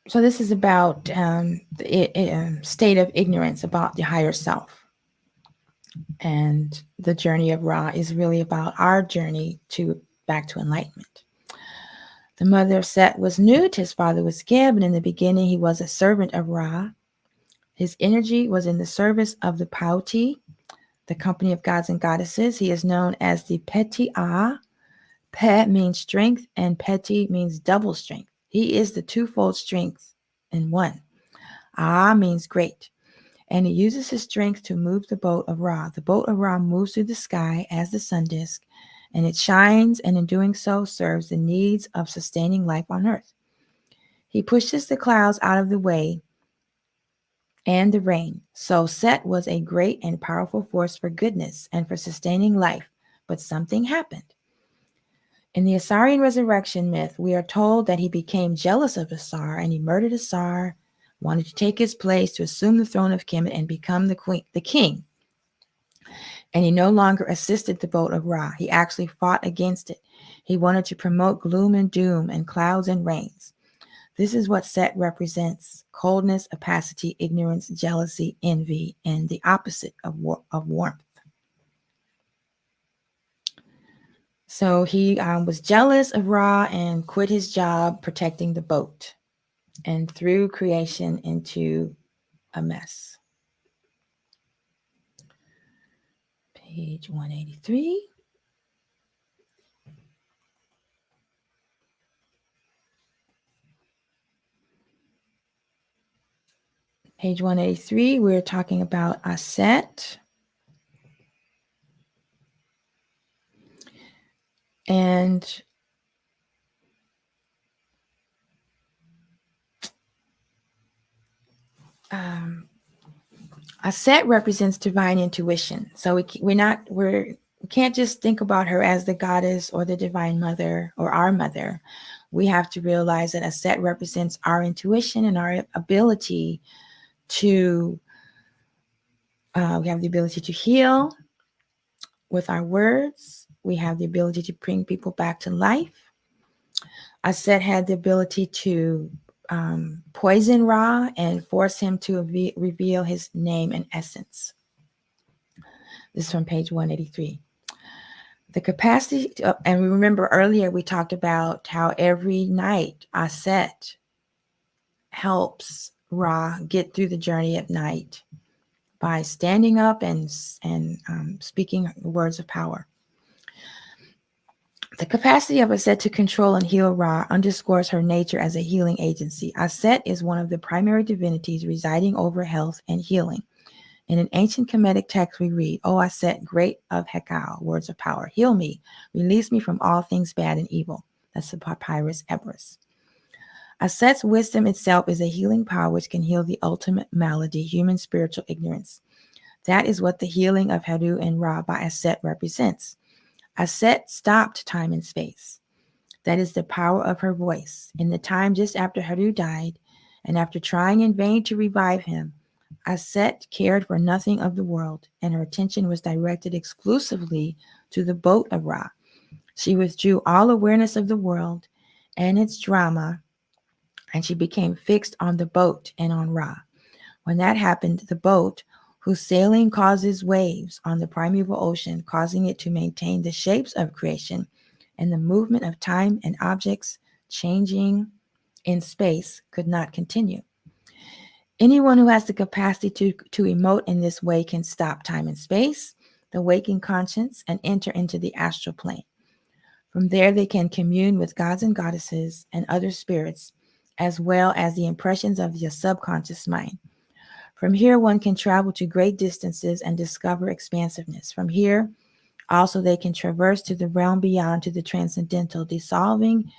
So this is about the state of ignorance about the higher self. And the journey of Ra is really about our journey back to enlightenment. The mother of Set was Nut, his father was Geb, and in the beginning he was a servant of Ra. His energy was in the service of the Pauti, the company of gods and goddesses. He is known as the Peti-A. Pe means strength, and Peti means double strength. He is the twofold strength in one. Ah means great. And he uses his strength to move the boat of Ra. The boat of Ra moves through the sky as the sun disk, and it shines, and in doing so serves the needs of sustaining life on earth. He pushes the clouds out of the way and the rain. So Set was a great and powerful force for goodness and for sustaining life, but something happened. In the Asarian resurrection myth, we are told that he became jealous of Asar and he murdered Asar, wanted to take his place to assume the throne of Kemet and become the king. And he no longer assisted the boat of Ra. He actually fought against it. He wanted to promote gloom and doom and clouds and rains. This is what Set represents: coldness, opacity, ignorance, jealousy, envy, and the opposite of warmth. So he was jealous of Ra and quit his job protecting the boat and threw creation into a mess. Page 183. Page 183, we're talking about Aset. And Aset represents divine intuition. So we can't just think about her as the goddess or the divine mother or our mother. We have to realize that Aset represents our intuition and our ability to we have the ability to heal with our words. We have the ability to bring people back to life. Aset had the ability to poison Ra and force him to reveal his name and essence. This is from page 183. The capacity, and we remember earlier we talked about how every night Aset helps Ra get through the journey at night by standing up and speaking words of power. The capacity of Aset to control and heal Ra underscores her nature as a healing agency. Aset is one of the primary divinities residing over health and healing. In an ancient Kemetic text we read, "O Aset, great of hekau, words of power, heal me, release me from all things bad and evil." That's the papyrus Ebris. Aset's wisdom itself is a healing power which can heal the ultimate malady, human spiritual ignorance. That is what the healing of Heru and Ra by Aset represents. Aset stopped time and space. That is the power of her voice. In the time just after Heru died, and after trying in vain to revive him, Aset cared for nothing of the world, and her attention was directed exclusively to the boat of Ra. She withdrew all awareness of the world and its drama, and she became fixed on the boat and on Ra. When that happened, the boat, whose sailing causes waves on the primeval ocean, causing it to maintain the shapes of creation and the movement of time and objects changing in space, could not continue. Anyone who has the capacity to emote in this way can stop time and space, the waking conscience, and enter into the astral plane. From there, they can commune with gods and goddesses and other spirits, as well as the impressions of the subconscious mind. From here, one can travel to great distances and discover expansiveness. From here, also, they can traverse to the realm beyond, to the transcendental, dissolving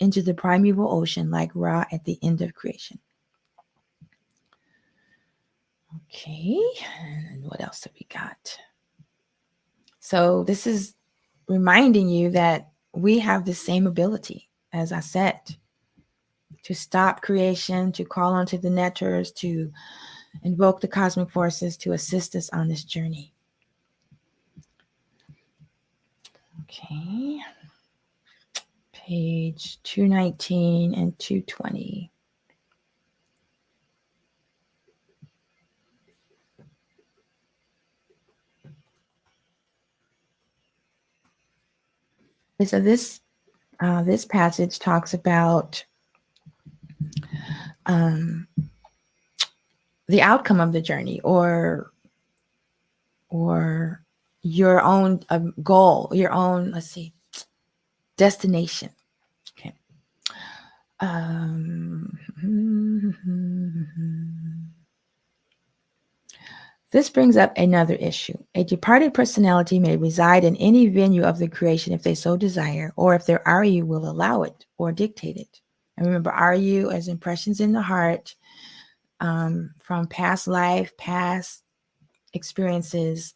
into the primeval ocean like Ra at the end of creation. Okay, and what else have we got? So this is reminding you that we have the same ability, as I said, to stop creation, to call onto the netters, to invoke the cosmic forces to assist us on this journey. Okay, page 219 and 220. So this passage talks about the outcome of the journey, or your own goal, your own, destination. Okay. This brings up another issue. A departed personality may reside in any venue of the creation if they so desire, or if their Aryu will allow it or dictate it. And remember, Aryu as impressions in the heart from past life, past experiences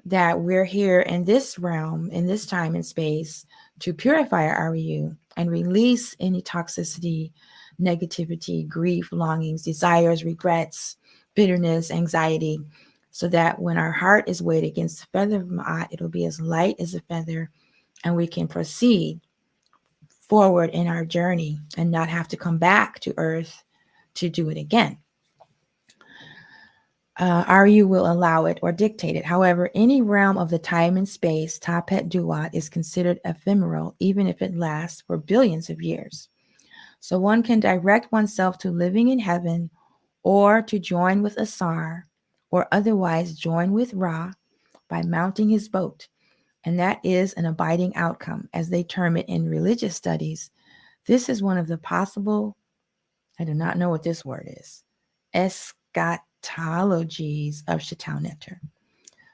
that we're here in this realm, in this time and space, to purify our REU and release any toxicity, negativity, grief, longings, desires, regrets, bitterness, anxiety, so that when our heart is weighed against the feather of Ma'at, it'll be as light as a feather, and we can proceed forward in our journey and not have to come back to earth to do it again. RU will allow it or dictate it. However, any realm of the time and space, Tapet Duat, is considered ephemeral, even if it lasts for billions of years. So one can direct oneself to living in heaven, or to join with Asar, or otherwise join with Ra by mounting his boat. And that is an abiding outcome, as they term it in religious studies. This is one of the possible, I do not know what this word is, eschatologies of Chateau Neter.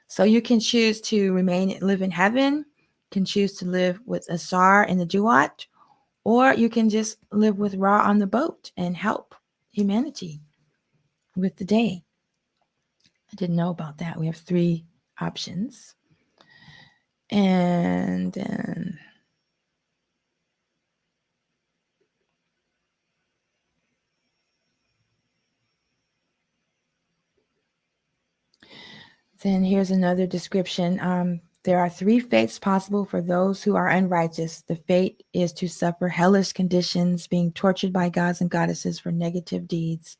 So you can choose to live in heaven, can choose to live with Asar in the Duat, or you can just live with Ra on the boat and help humanity with the day. I didn't know about that. We have 3 options. And then here's another description. There are 3 fates possible for those who are unrighteous. The fate is to suffer hellish conditions, being tortured by gods and goddesses for negative deeds.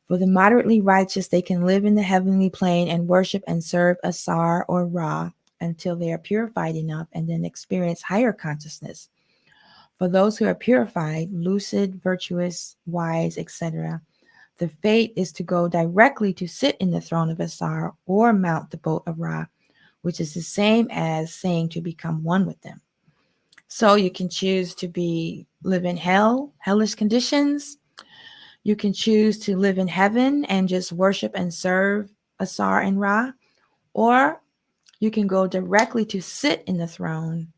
For the moderately righteous, they can live in the heavenly plane and worship and serve Asar or Ra until they are purified enough and then experience higher consciousness. For those who are purified, lucid, virtuous, wise, etc., the fate is to go directly to sit in the throne of Asar or mount the boat of Ra, which is the same as saying to become one with them. So you can choose to live in hellish conditions. You can choose to live in heaven and just worship and serve Asar and Ra, or you can go directly to sit in the throne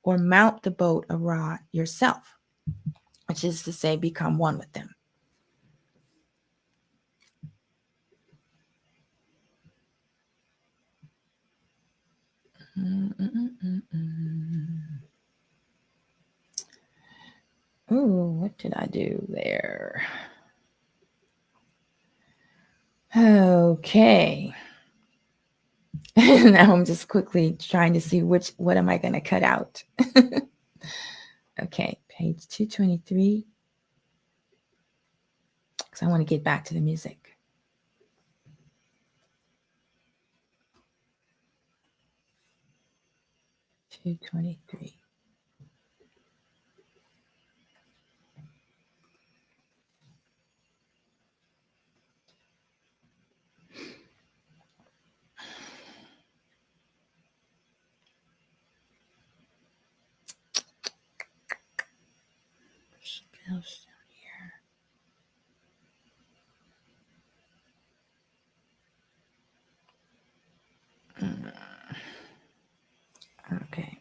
or mount the boat of Ra yourself, which is to say become one with them. Oh, what did I do there? Okay. Now I'm just quickly trying to see what am I going to cut out. Okay, page 223. Because I want to get back to the music. Two 23. Okay.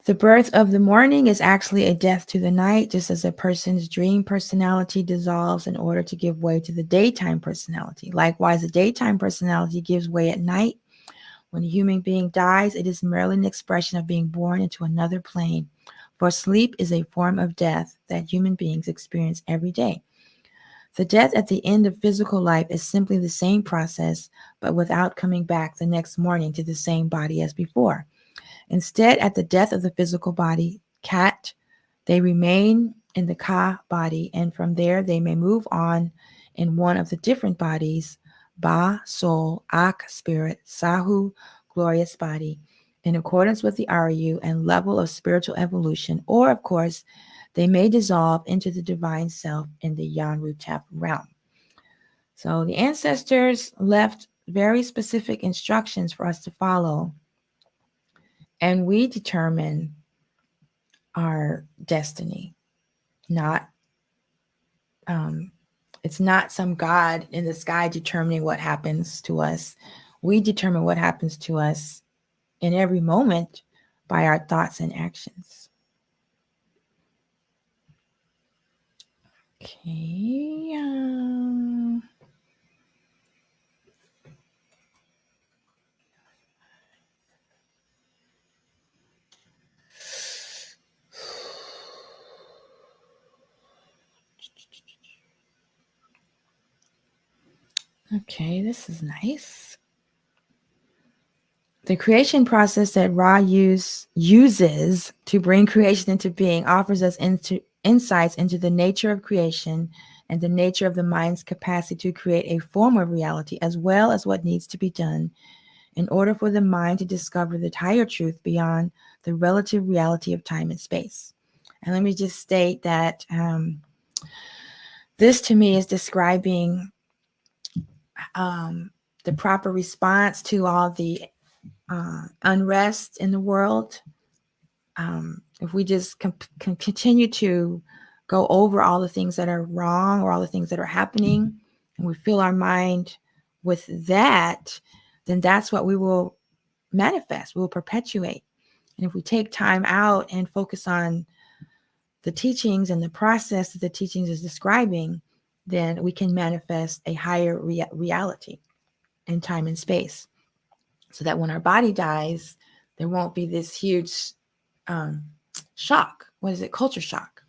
The birth of the morning is actually a death to the night, just as a person's dream personality dissolves in order to give way to the daytime personality. Likewise, the daytime personality gives way at night. When a human being dies, it is merely an expression of being born into another plane. For sleep is a form of death that human beings experience every day. The death at the end of physical life is simply the same process, but without coming back the next morning to the same body as before. Instead, at the death of the physical body, they remain in the Ka body, and from there they may move on in one of the different bodies, Ba, soul, Ak, spirit, Sahu, glorious body, in accordance with the RU and level of spiritual evolution, or, of course, they may dissolve into the divine self in the Yanrutep realm. So the ancestors left very specific instructions for us to follow, and we determine our destiny. It's not some God in the sky determining what happens to us. We determine what happens to us in every moment by our thoughts and actions. Okay. Okay, this is nice. The creation process that Ra uses to bring creation into being offers us insights into the nature of creation and the nature of the mind's capacity to create a form of reality, as well as what needs to be done in order for the mind to discover the higher truth beyond the relative reality of time and space. And let me just state that this to me is describing the proper response to all the unrest in the world. If we just can continue to go over all the things that are wrong or all the things that are happening, and we fill our mind with that, then that's what we will manifest, we will perpetuate. And if we take time out and focus on the teachings and the process that the teachings is describing, then we can manifest a higher reality in time and space. So that when our body dies, there won't be this huge shock. What is it? Culture shock.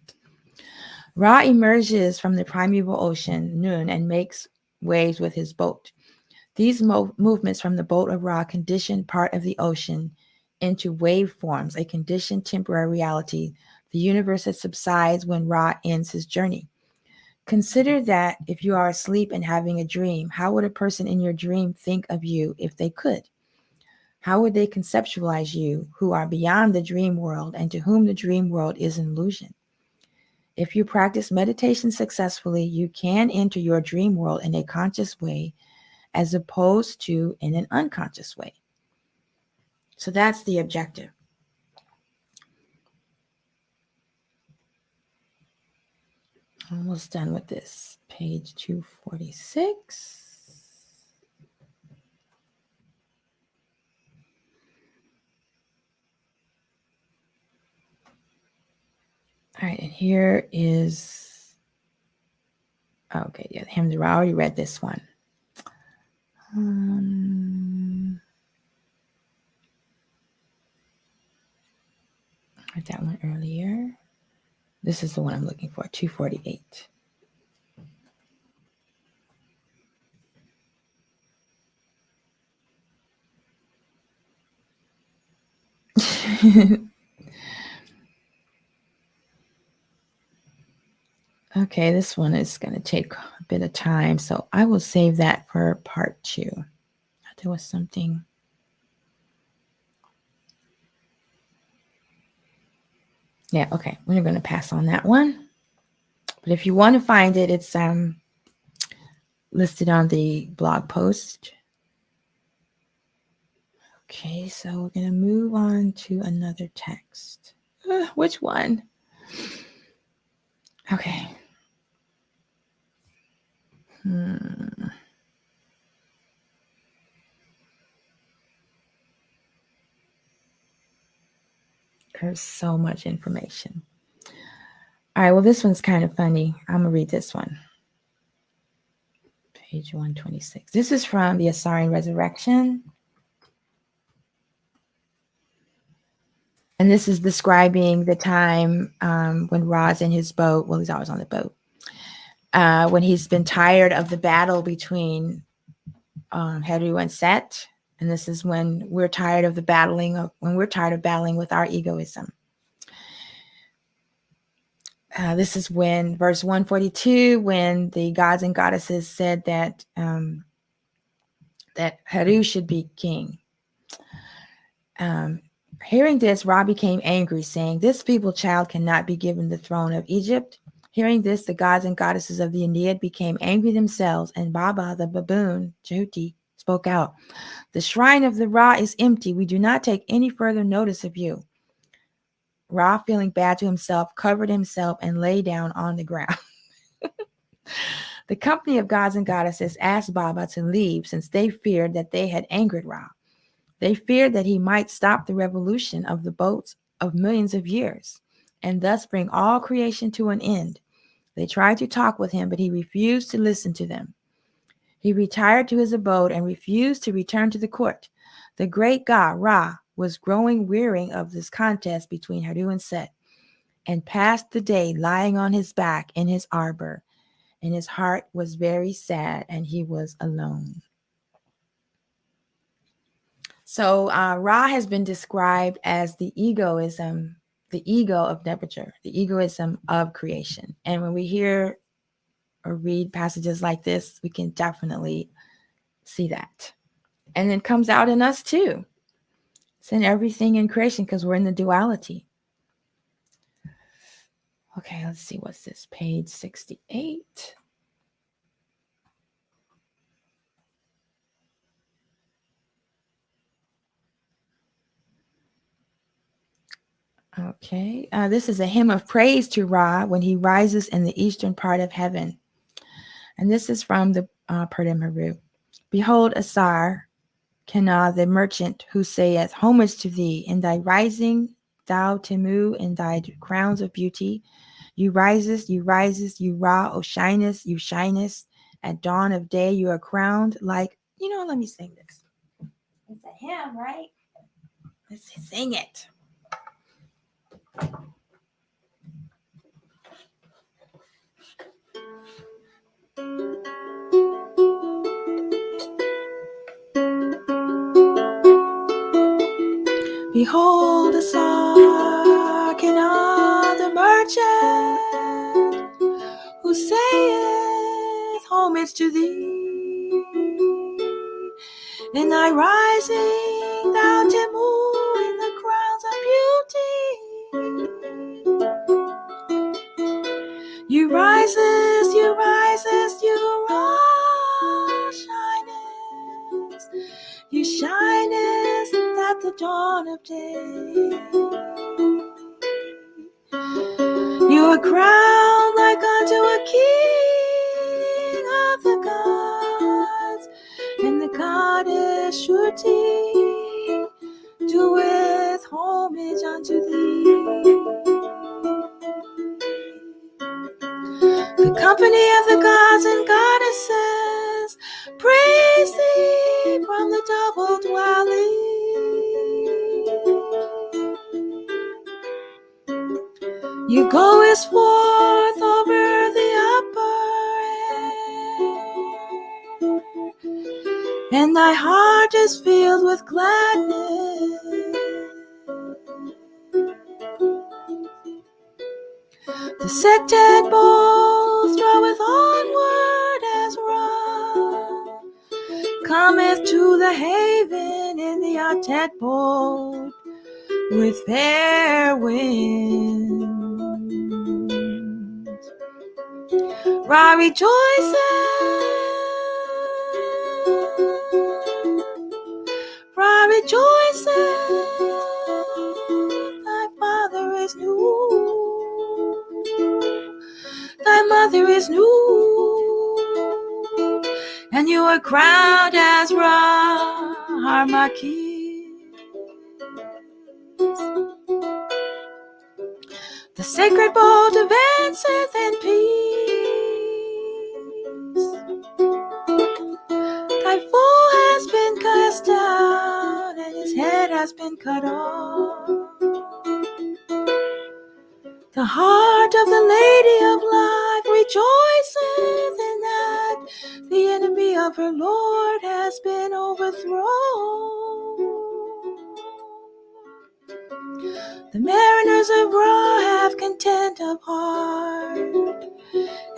Ra emerges from the primeval ocean, Nun, and makes waves with his boat. These movements from the boat of Ra condition part of the ocean into wave forms, a conditioned temporary reality, the universe that subsides when Ra ends his journey. Consider that if you are asleep and having a dream, how would a person in your dream think of you if they could? How would they conceptualize you who are beyond the dream world and to whom the dream world is an illusion? If you practice meditation successfully, you can enter your dream world in a conscious way as opposed to in an unconscious way. So that's the objective. Almost done with this. Page 246. All right, and here is, okay, yeah, I already read this one. I read that one earlier. This is the one I'm looking for, 248. Okay, this one is going to take a bit of time, so I will save that for part 2. There was something. Yeah, okay, we're going to pass on that one. But if you want to find it, it's listed on the blog post. Okay, so we're going to move on to another text. Which one? Okay. There's so much information. All right, well, this one's kind of funny. I'm going to read this one. Page 126. This is from the Asarian Resurrection. And this is describing the time when Ra's in his boat. Well, he's always on the boat. When he's been tired of the battle between Heru and Set. And this is when we're tired of battling with our egoism. This is when verse 142, when the gods and goddesses said that that Heru should be king. Hearing this, Ra became angry, saying, "This feeble child cannot be given the throne of Egypt." Hearing this, the gods and goddesses of the Aeneid became angry themselves, and Baba, the baboon, Jehuti, spoke out, "The shrine of the Ra is empty. We do not take any further notice of you." Ra, feeling bad to himself, covered himself and lay down on the ground. The company of gods and goddesses asked Baba to leave since they feared that they had angered Ra. They feared that he might stop the revolution of the boats of millions of years and thus bring all creation to an end. They tried to talk with him, but he refused to listen to them. He retired to his abode and refused to return to the court. The great god Ra was growing weary of this contest between Heru and Set, and passed the day lying on his back in his arbor, and his heart was very sad, and he was alone. So Ra has been described as the egoism, the ego of Nebuchadnezzar, the egoism of creation. And when we hear or read passages like this, we can definitely see that. And it comes out in us too. It's in everything in creation because we're in the duality. Okay, let's see. What's this? Page 68. Okay, this is a hymn of praise to Ra when he rises in the eastern part of heaven. And this is from the Purdam Haru. Behold, Asar, Kenah, the merchant, who saith, homage to thee in thy rising, thou Temu, in thy crowns of beauty. You risest, you Ra, O shinest, you shinest. At dawn of day, you are crowned like, let me sing this. It's a hymn, right? Let's sing it. Behold, Asar, Kenah, the merchant, who saith, homage to thee. In thy rising, thou Temu, in the crowns of beauty. You risest, you shinest. You shinest at the dawn of day. You are crowned like unto a king of the gods, and the goddess Shruti doeth homage unto thee. The company of the gods and goddesses praise thee from the double dwelling. You goest forth over the upper air, and thy heart is filled with gladness. The sected bowl throweth onward as Ra cometh to the haven in the Atet boat with fair winds. Ra rejoiceth, Ra rejoiceth, thy father is new, thy mother is new, and you are crowned as Ra Harmakis. The sacred bolt advanceth in peace. Thy foe has been cast down, and his head has been cut off. The heart of the Lady of Life rejoiceth in that the enemy of her Lord has been overthrown. The mariners of Ra have content of heart,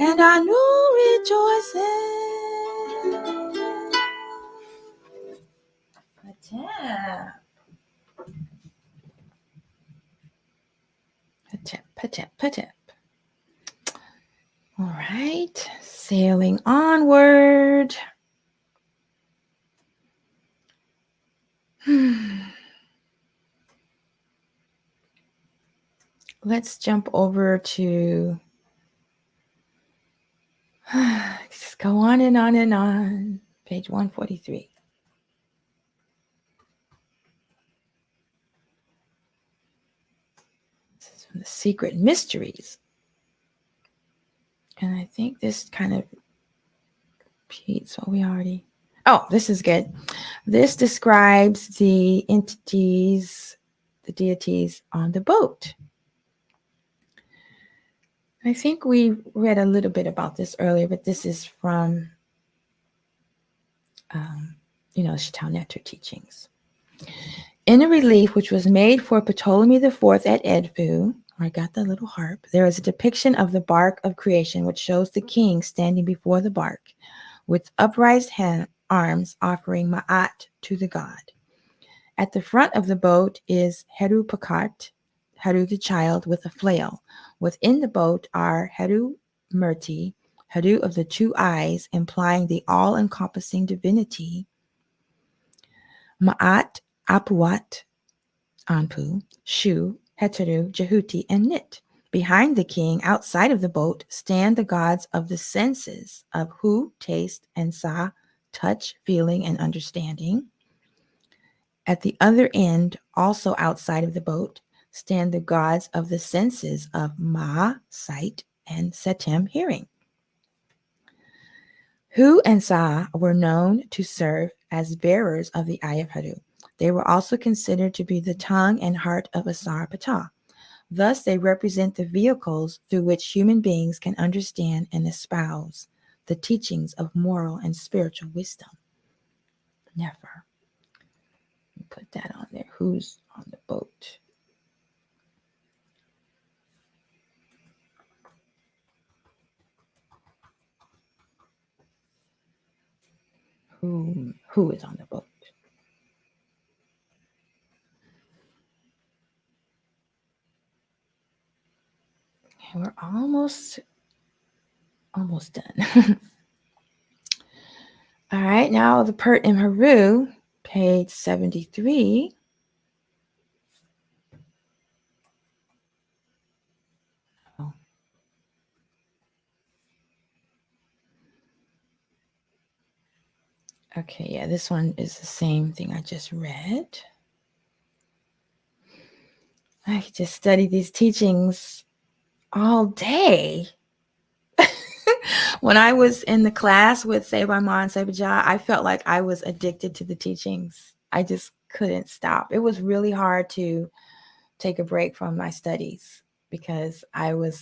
and Anu rejoiceth. Patep. All right, sailing onward. Let's jump over to, just go on and on and on. Page 143. This is from the Secret Mysteries. And I think this kind of repeats what we already... Oh, this is good. This describes the entities, the deities on the boat. I think we read a little bit about this earlier, but this is from, Chateau Netter teachings. In a relief which was made for Ptolemy IV at Edfu, I got the little harp, there is a depiction of the bark of creation, which shows the king standing before the bark with upraised arms offering ma'at to the god. At the front of the boat is Heru Pakat, Heru the child with a flail. Within the boat are Heru Murti, Heru of the two eyes, implying the all-encompassing divinity, Ma'at, Apuat, Anpu, Shu, Heteru, Jehuti, and Nit. Behind the king, outside of the boat, stand the gods of the senses of Hu, taste, and Sa, touch, feeling, and understanding. At the other end, also outside of the boat, stand the gods of the senses of Ma, sight, and Setem, hearing. Hu and Sa were known to serve as bearers of the Eye of Haru. They were also considered to be the tongue and heart of Asar Ptah. Thus, they represent the vehicles through which human beings can understand and espouse the teachings of moral and spiritual wisdom. Never. Put that on there. Who's on the boat? Who is on the boat? Okay, we're almost done. All right, now the Pert in Haru, page 73. Oh. Okay, yeah, this one is the same thing I just read. I could just study these teachings all day. When I was in the class with Seibai Ma and Seibai Ja, I felt like I was addicted to the teachings. I just couldn't stop. It was really hard to take a break from my studies because I would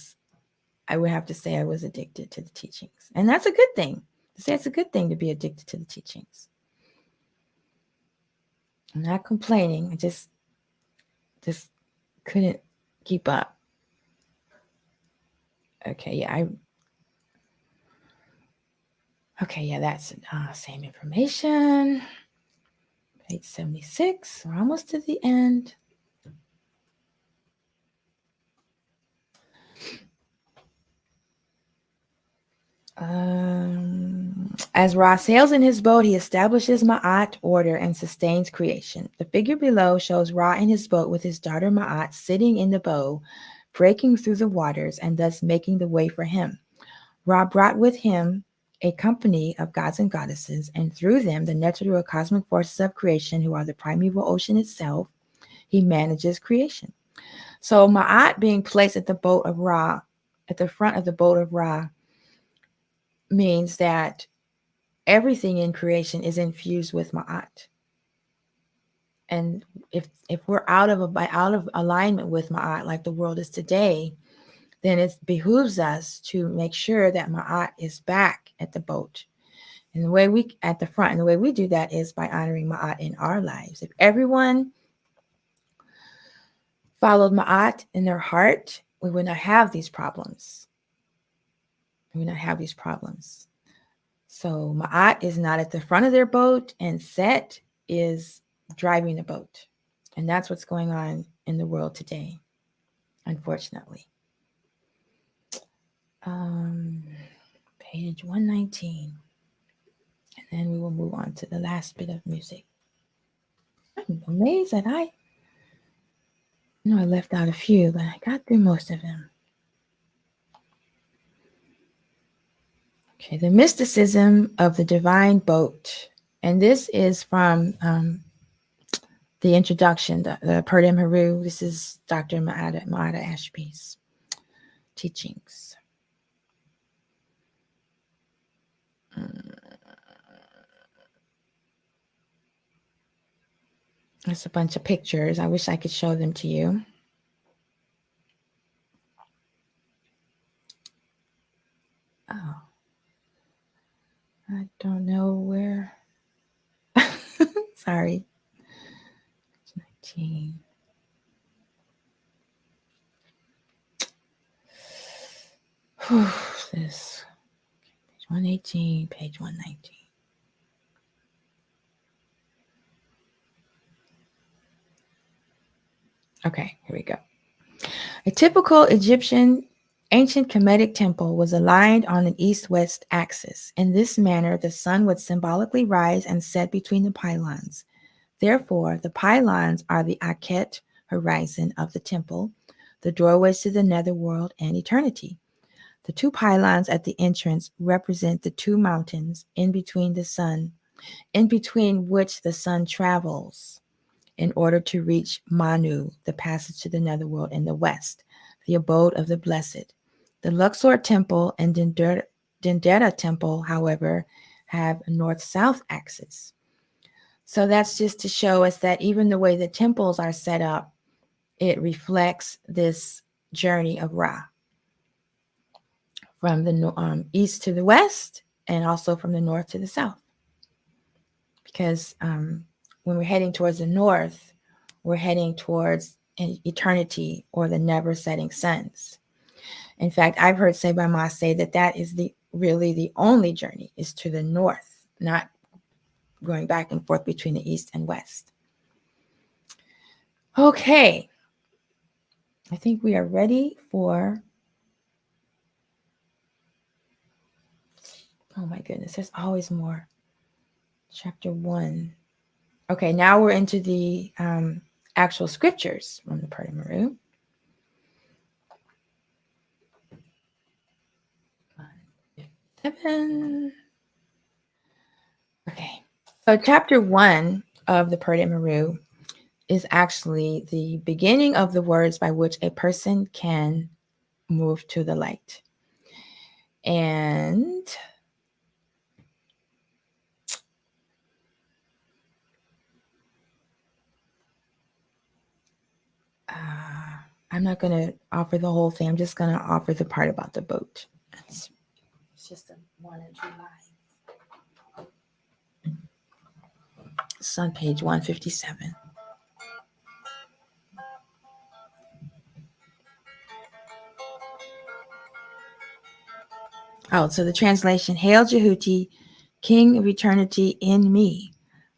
have to say I was addicted to the teachings. And that's a good thing. To say it's a good thing to be addicted to the teachings. I'm not complaining. I just couldn't keep up. Okay, yeah, that's same information. Page 76. We're almost to the end. As Ra sails in his boat, he establishes Ma'at, order, and sustains creation. The figure below shows Ra in his boat with his daughter Ma'at sitting in the bow, breaking through the waters and thus making the way for him. Ra brought with him a company of gods and goddesses, and through them the Netherworld cosmic forces of creation, who are the primeval ocean itself. He manages creation. So Ma'at being placed at the boat of Ra, at the front of the boat of Ra, means that everything in creation is infused with Ma'at. And if we're out of alignment with Ma'at, like the world is today, then it behooves us to make sure that Ma'at is back at the boat. And the way we at the front, and the way we do that is by honoring Ma'at in our lives. If everyone followed Ma'at in their heart, we would not have these problems. So Ma'at is not at the front of their boat, and Set is driving the boat. And that's what's going on in the world today, unfortunately. Page 119. And then we will move on to the last bit of music. I'm amazed that I left out a few, but I got through most of them. Okay, the Mysticism of the Divine Boat. And this is from the introduction, the Purdam Haru. This is Dr. Maada Ashby's teachings. There's a bunch of pictures. I wish I could show them to you. don't know where. Sorry. 19. This page 118, page 119. Okay, here we go. A typical Egyptian ancient Kemetic temple was aligned on an east-west axis. In this manner, the sun would symbolically rise and set between the pylons. Therefore, the pylons are the Akhet horizon of the temple, the doorways to the netherworld and eternity. The two pylons at the entrance represent the two mountains in between which the sun travels in order to reach Manu, the passage to the netherworld in the west, the abode of the blessed. The Luxor temple and Dendera temple, however, have a north-south axis. So that's just to show us that even the way the temples are set up, it reflects this journey of Ra from the east to the west and also from the north to the south. Because when we're heading towards the north, we're heading towards eternity or the never setting suns. In fact, I've heard Seba Ma say that is really the only journey is to the north, not going back and forth between the east and west. Okay. I think we are ready for, oh my goodness, there's always more. Chapter 1. Okay, now we're into the actual scriptures from the Purdah Meru. Okay, so chapter 1 of the Purdah Meru is actually the beginning of the words by which a person can move to the light. And I'm not going to offer the whole thing. I'm just going to offer the part about the boat. It's just a 1 or 2 lines. It's on page 157. Oh, so the translation, Hail Jehuti, King of eternity in me.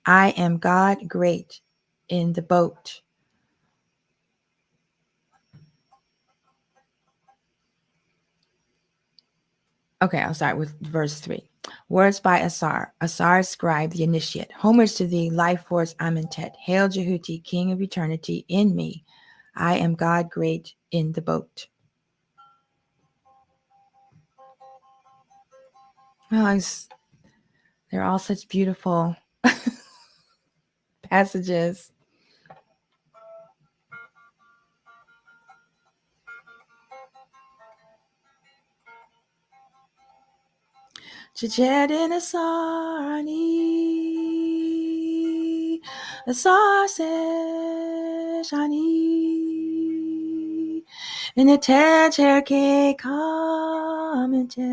I am God great in the boat. Okay, I'll start with verse 3. Words by Asar. Asar, scribe, the initiate. Homage to thee, life force Amentet. Hail Jehuti, King of eternity in me. I am God great in the boat. Well, they're all such beautiful passages. Chichet in Asarani, Asar Shani, in a techer ke commented.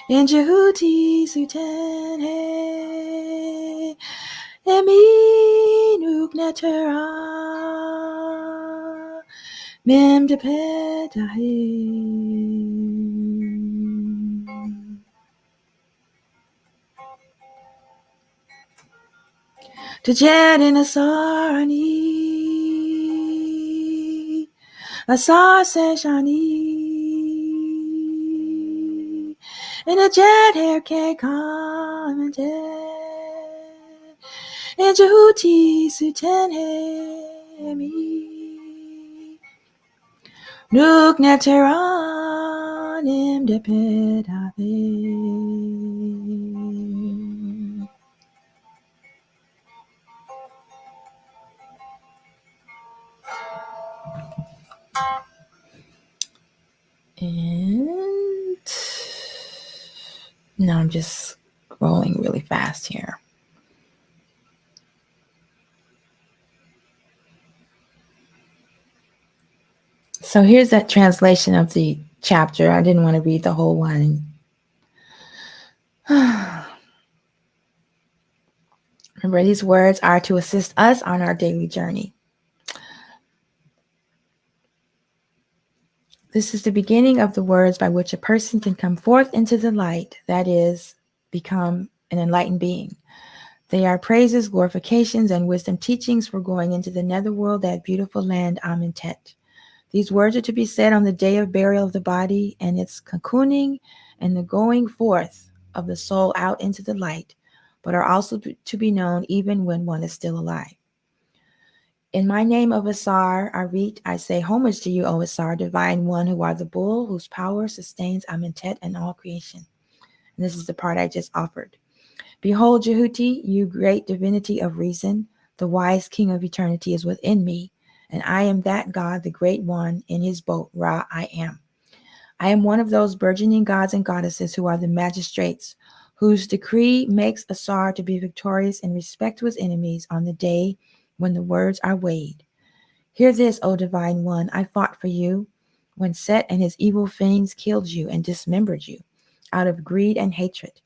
In Jehuti Suten he, Eminuk Netera, Mem de Petahim. To Jed in Asarani, Asar Seshani, in a Jed hair ke commented, in Jehuti Suten Hemi. Nuk neteranim de pedavim. And now I'm just scrolling really fast here. So here's that translation of the chapter. I didn't want to read the whole one. Remember, these words are to assist us on our daily journey. This is the beginning of the words by which a person can come forth into the light, that is, become an enlightened being. They are praises, glorifications, and wisdom teachings for going into the netherworld, that beautiful land Amentet. These words are to be said on the day of burial of the body and its cocooning and the going forth of the soul out into the light, but are also to be known even when one is still alive. In my name of Asar, Arit, I say homage to you, O Asar, divine one, who are the bull, whose power sustains Amentet and all creation. And this is the part I just offered. Behold, Jehuti, you great divinity of reason, the wise king of eternity is within me, and I am that God, the great one, in his boat, Ra, I am. I am one of those burgeoning gods and goddesses who are the magistrates, whose decree makes Asar to be victorious in respect to his enemies on the day when the words are weighed. Hear this, O divine one, I fought for you, when Set and his evil fiends killed you and dismembered you, out of greed and hatred.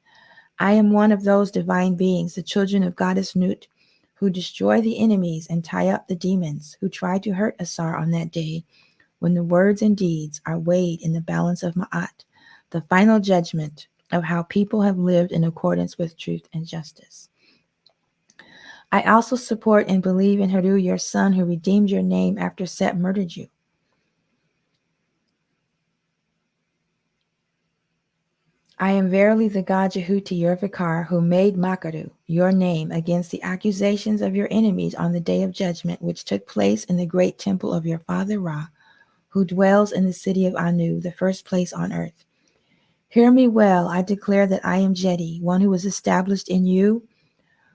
I am one of those divine beings, the children of Goddess Nut, who destroy the enemies and tie up the demons who try to hurt Asar on that day when the words and deeds are weighed in the balance of Ma'at, the final judgment of how people have lived in accordance with truth and justice. I also support and believe in Haru, your son, who redeemed your name after Set murdered you. I am verily the god Jehuti, your vicar, who made Makaru, your name, against the accusations of your enemies on the day of judgment, which took place in the great temple of your father Ra, who dwells in the city of Anu, the first place on earth. Hear me well, I declare that I am Jedi, one who was established in you,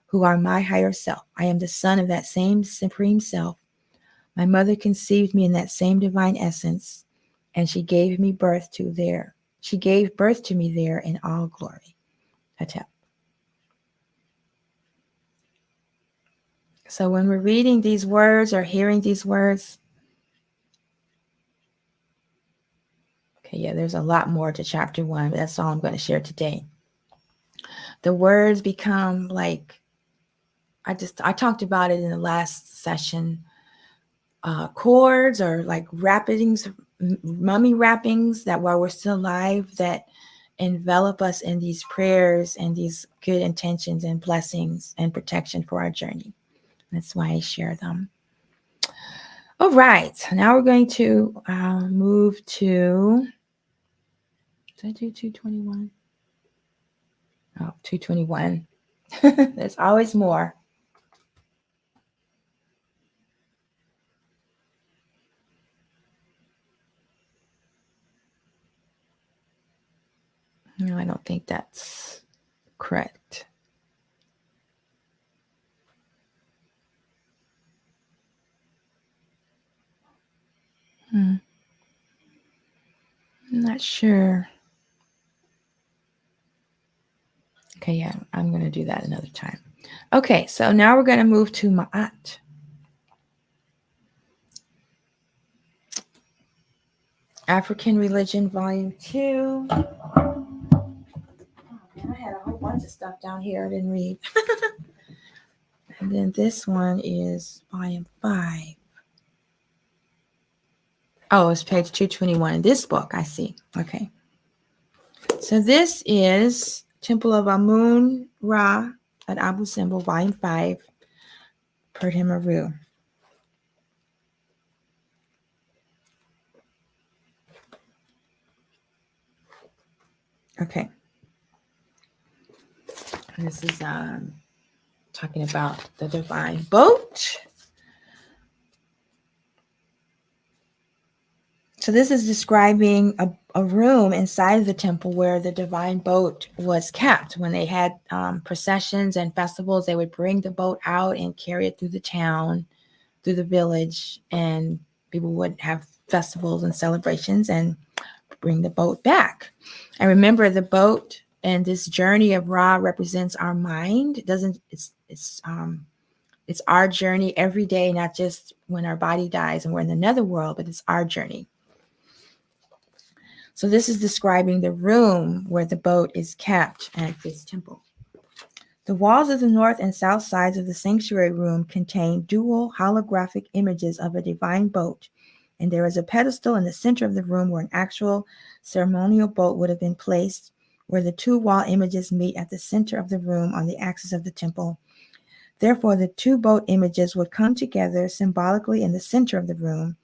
who are my higher self. I am the son of that same supreme self. My mother conceived me in that same divine essence, and she gave birth to me there in all glory. Hatep. So when we're reading these words or hearing these words, okay, yeah, there's a lot more to chapter 1, but that's all I'm going to share today. The words become like, I talked about it in the last session, chords or like wrappings, mummy wrappings that while we're still alive, that envelop us in these prayers and these good intentions and blessings and protection for our journey. That's why I share them. All right, now we're going to move to, did I do 221? Oh, 221. There's always more. No, I don't think that's correct. I'm not sure. Okay, yeah, I'm going to do that another time. Okay, so now we're going to move to Ma'at. African Religion, Volume 2. Oh, man, I had a whole bunch of stuff down here I didn't read. And then this one is Volume 5. Oh, it's page 221 in this book. I see. Okay. So this is Temple of Amun Ra at Abu Simbel, Volume 5, Perdham Aru. Okay. This is talking about the divine boat. So this is describing a room inside the temple where the divine boat was kept. When they had processions and festivals, they would bring the boat out and carry it through the town, through the village, and people would have festivals and celebrations and bring the boat back. And remember, the boat and this journey of Ra represents our mind. It's our journey every day, not just when our body dies and we're in the netherworld, but it's our journey. So this is describing the room where the boat is kept at this temple. The walls of the north and south sides of the sanctuary room contain dual holographic images of a divine boat, and there is a pedestal in the center of the room where an actual ceremonial boat would have been placed, where the two wall images meet at the center of the room on the axis of the temple. Therefore, the two boat images would come together symbolically in the center of the room,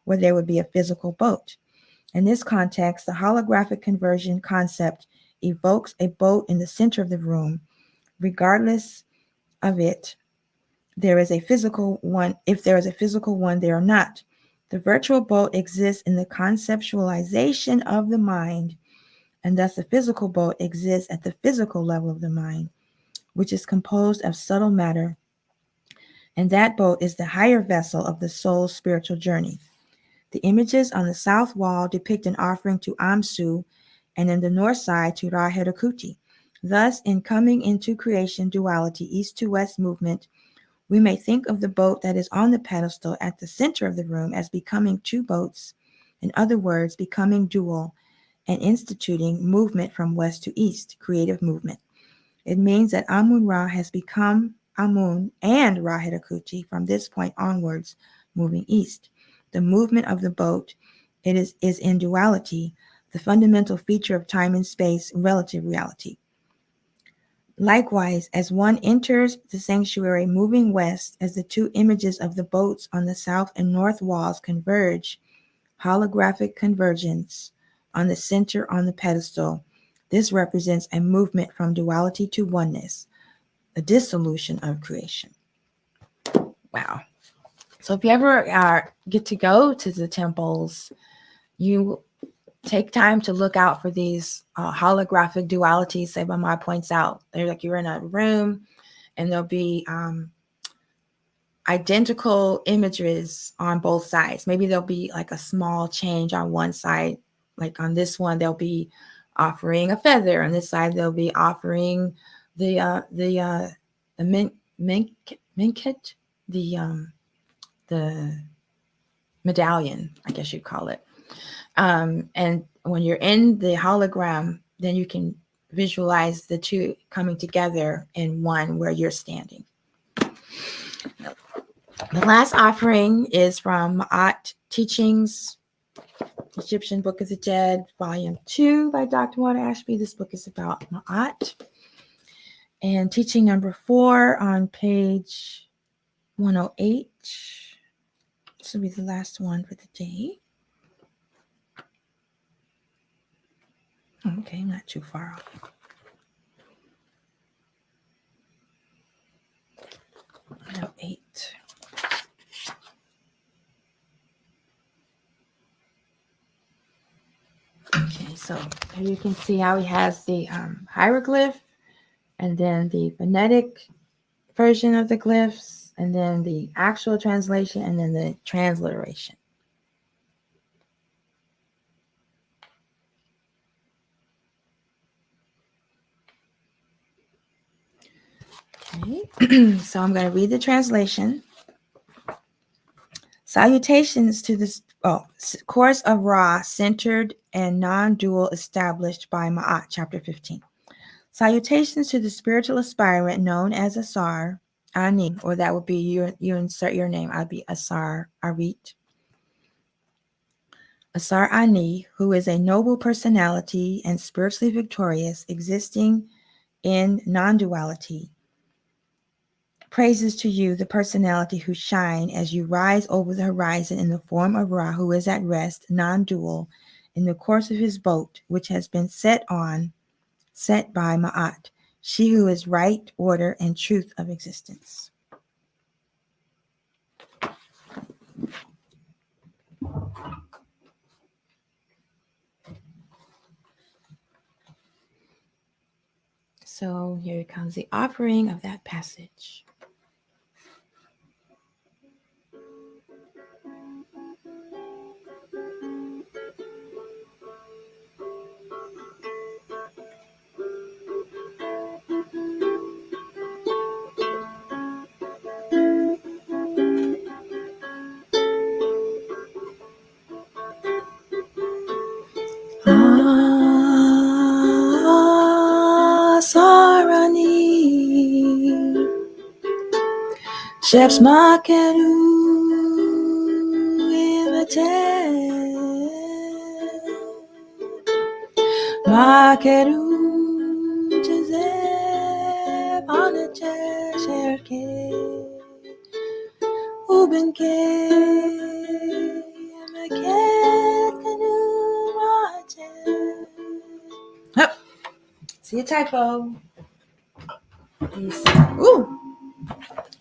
where there would be a physical boat. In this context, the holographic conversion concept evokes a boat in the center of the room. Regardless of it, there is a physical one. If there is a physical one, there are not. The virtual boat exists in the conceptualization of the mind, and thus the physical boat exists at the physical level of the mind, which is composed of subtle matter, and that boat is the higher vessel of the soul's spiritual journey. The images on the south wall depict an offering to Amsu, and in the north side to Ra Herakuti. Thus, in coming into creation duality, east to west movement, we may think of the boat that is on the pedestal at the center of the room as becoming two boats, in other words, becoming dual and instituting movement from west to east, creative movement. It means that Amun Ra has become Amun and Ra Herakuti from this point onwards, moving east. The movement of the boat is in duality, the fundamental feature of time and space, relative reality. Likewise, as one enters the sanctuary moving west, as the two images of the boats on the south and north walls converge, holographic convergence on the center on the pedestal, this represents a movement from duality to oneness, a dissolution of creation. Wow. So if you ever get to go to the temples, you take time to look out for these holographic dualities. Say, Mama points out, they're like you're in a room and there'll be identical images on both sides. Maybe there'll be like a small change on one side. Like on this one, they'll be offering a feather. On this side, they'll be offering the minket, the medallion, I guess you'd call it. And when you're in the hologram, then you can visualize the two coming together in one where you're standing. The last offering is from Ma'at Teachings, Egyptian Book of the Dead, Volume 2 by Dr. Wanda Ashby. This book is about Ma'at. And teaching number 4 on page 108. This will be the last one for the day. Okay, not too far off. 108. Okay, so here you can see how he has the hieroglyph, and then the phonetic version of the glyphs, and then the actual translation, and then the transliteration. Okay, so I'm going to read the translation. Salutations to this course of Ra, centered and non-dual, established by Ma'at, chapter 15. Salutations to the spiritual aspirant known as Asar Ani, or that would be you insert your name. I'd be Asar Arit. Asar Ani, who is a noble personality and spiritually victorious, existing in non-duality. Praises to you, the personality who shine as you rise over the horizon in the form of Ra, who is at rest, non-dual, in the course of his boat, which has been set by Ma'at, she who is right, order, and truth of existence. So here comes the offering of that passage. Chef's Makeru imitate Makeru Joseph on a chair Ubenke Maket Canoe Roger. See a typo. Ooh.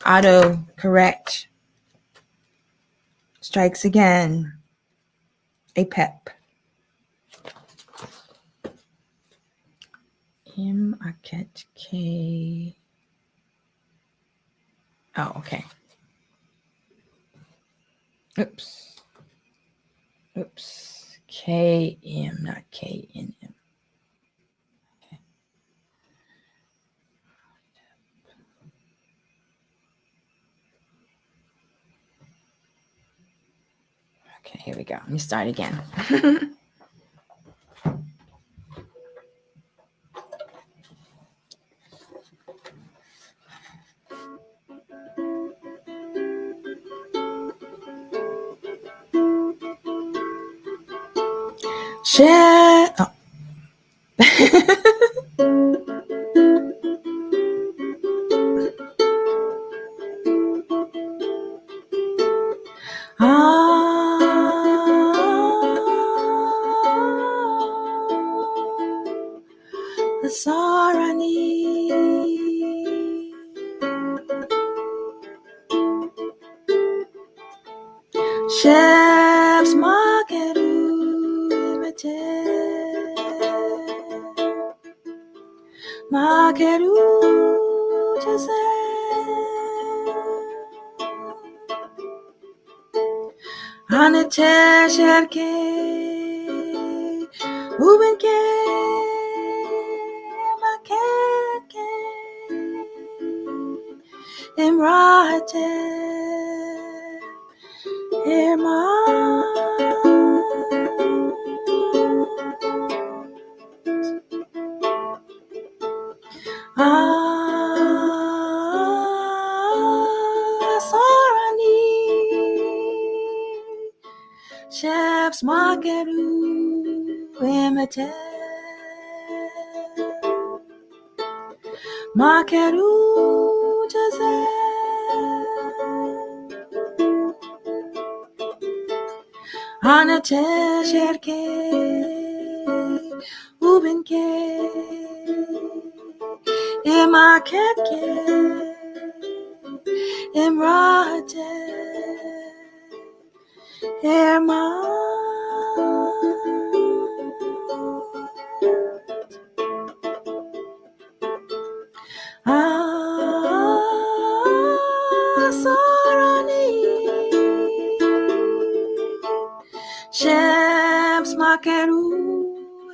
Auto correct. Strikes again. A pep. Maket K. Oh, okay. Oops. KM, not KNM. Okay. Okay, here we go. Let me start again. Share. Oh. The Sarani Chef's Makeru imitate Makeru Joseph Anate Sherke Ubenke Maketke Imrate Sarani Chef's Makeru imitate Makeru Joseph Anate Sherke Ubenke Imaketke Imrate Sarani Chef's Makeru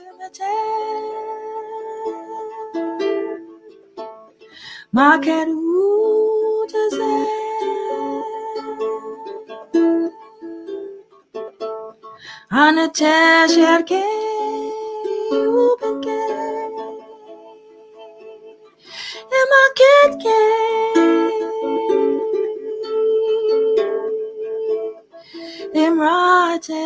imitate Makeru Joseph Anate Sherke Ubenke Imaketke Imrate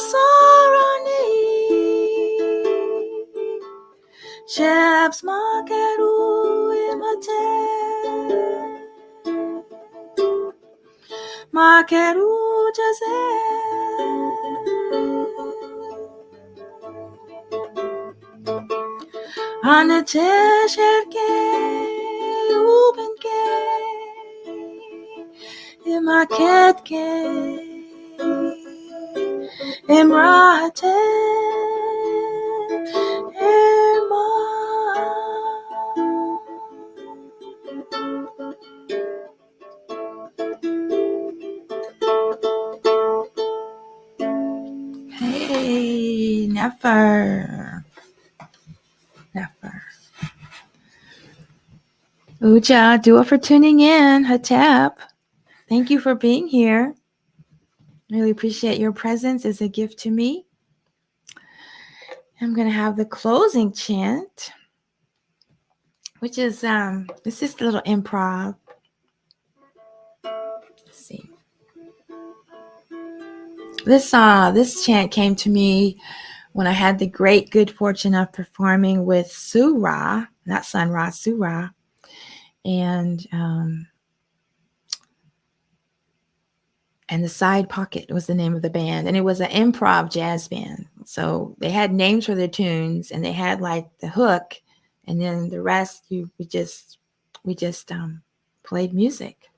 Sarani Chef's Makeru imitate Makeru Joseph Anate Sherke Ubenke Imaketke Imrate Hey, never. Uja, Dua for tuning in. Hatep. Thank you for being here. Really appreciate your presence as a gift to me. I'm going to have the closing chant, which is it's just a little improv. Let's see. This chant came to me when I had the great good fortune of performing with Su Ra, not Sun Ra, Su Ra, and the Side Pocket was the name of the band, and it was an improv jazz band. So they had names for their tunes, and they had like the hook, and then the rest we just played music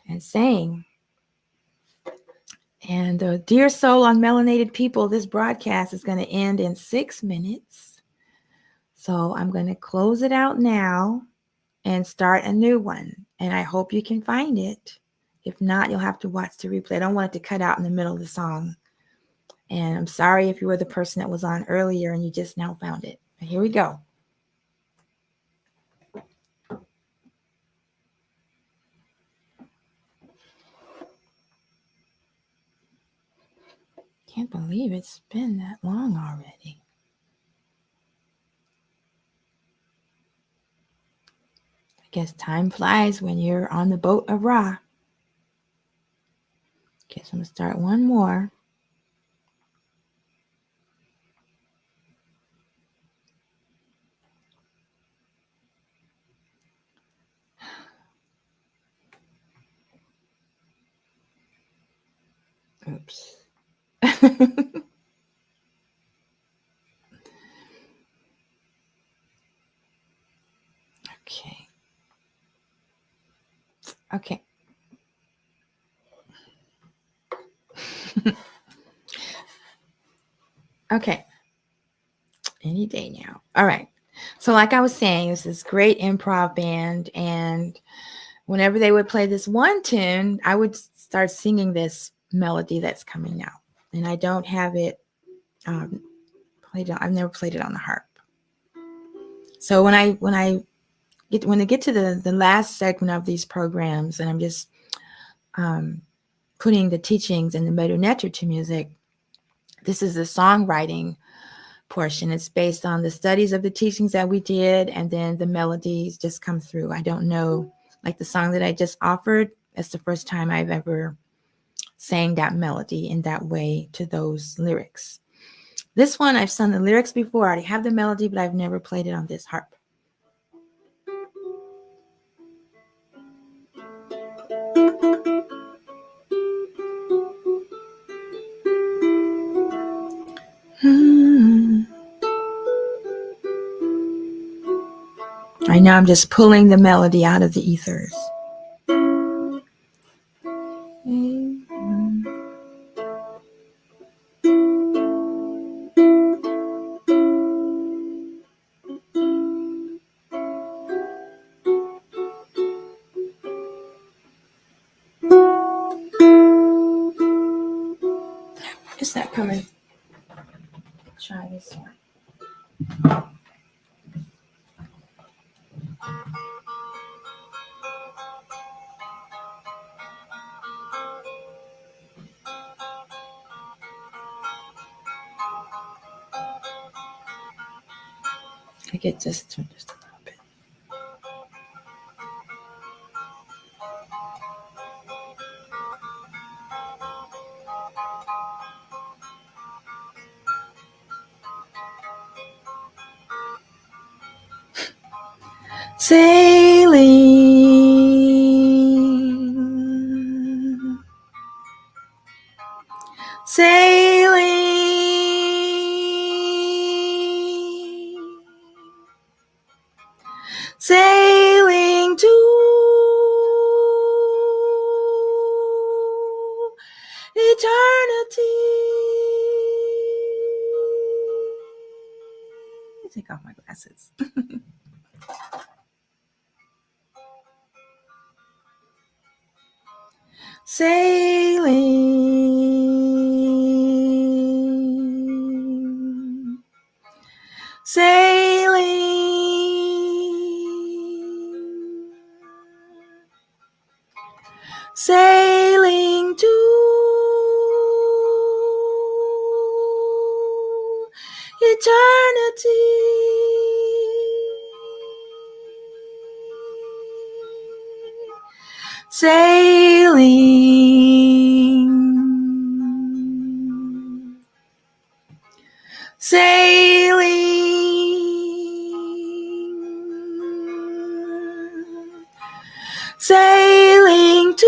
and sang. And dear soul on melanated people, this broadcast is going to end in 6 minutes. So I'm going to close it out now and start a new one. And I hope you can find it. If not, you'll have to watch the replay. I don't want it to cut out in the middle of the song. And I'm sorry if you were the person that was on earlier and you just now found it. But here we go. Can't believe it's been that long already. I guess time flies when you're on the boat of Ra. Okay, so I'm going to start one more. Oops. Okay. Okay. Any day now. All right. So like I was saying, it's this great improv band, and whenever they would play this one tune, I would start singing this melody that's coming now. And I don't have it played on. I've never played it on the harp. So when I get to the last segment of these programs, and I'm just putting the teachings and the Medu Neter to music, this is the songwriting portion. It's based on the studies of the teachings that we did, and then the melodies just come through. I don't know, like the song that I just offered, it's the first time I've ever sang that melody in that way to those lyrics. This one, I've sung the lyrics before. I already have the melody, but I've never played it on this harp. Right now I'm just pulling the melody out of the ethers. It's not coming. Try this one. I get just a little bit. Sailing, sailing, sailing to eternity. Take off my glasses. Sailing, sailing, sailing to eternity. Sailing, sailing to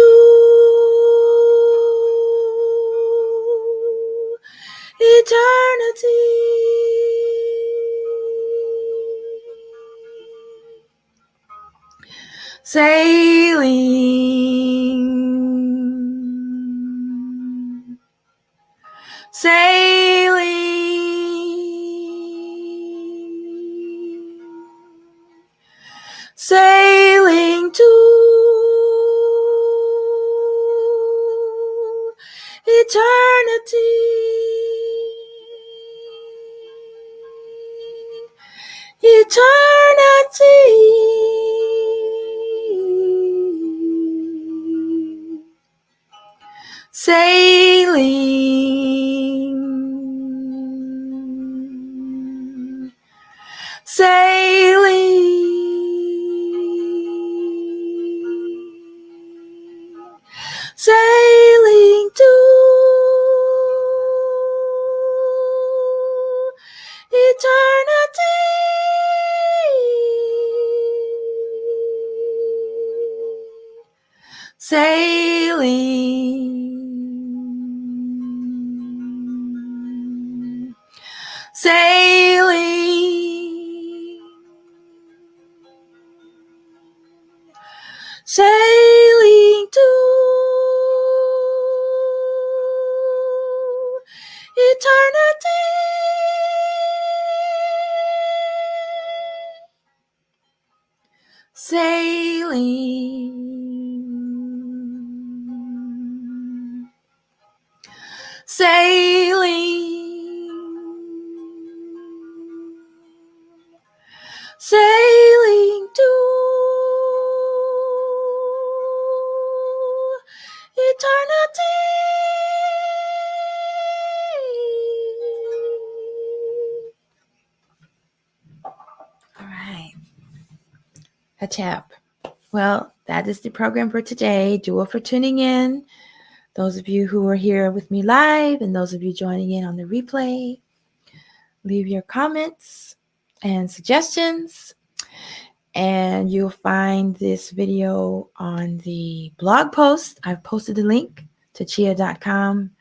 eternity. Sailing, sailing, sailing to eternity. Eternity. Sailing, sailing, sailing to eternity. Sailing, sailing, sailing to eternity. Sailing, sailing, sailing to eternity. All right. A tap. Well, that is the program for today. Duo for tuning in. Those of you who are here with me live and those of you joining in on the replay, leave your comments and suggestions. And you'll find this video on the blog post. I've posted the link to chia.com,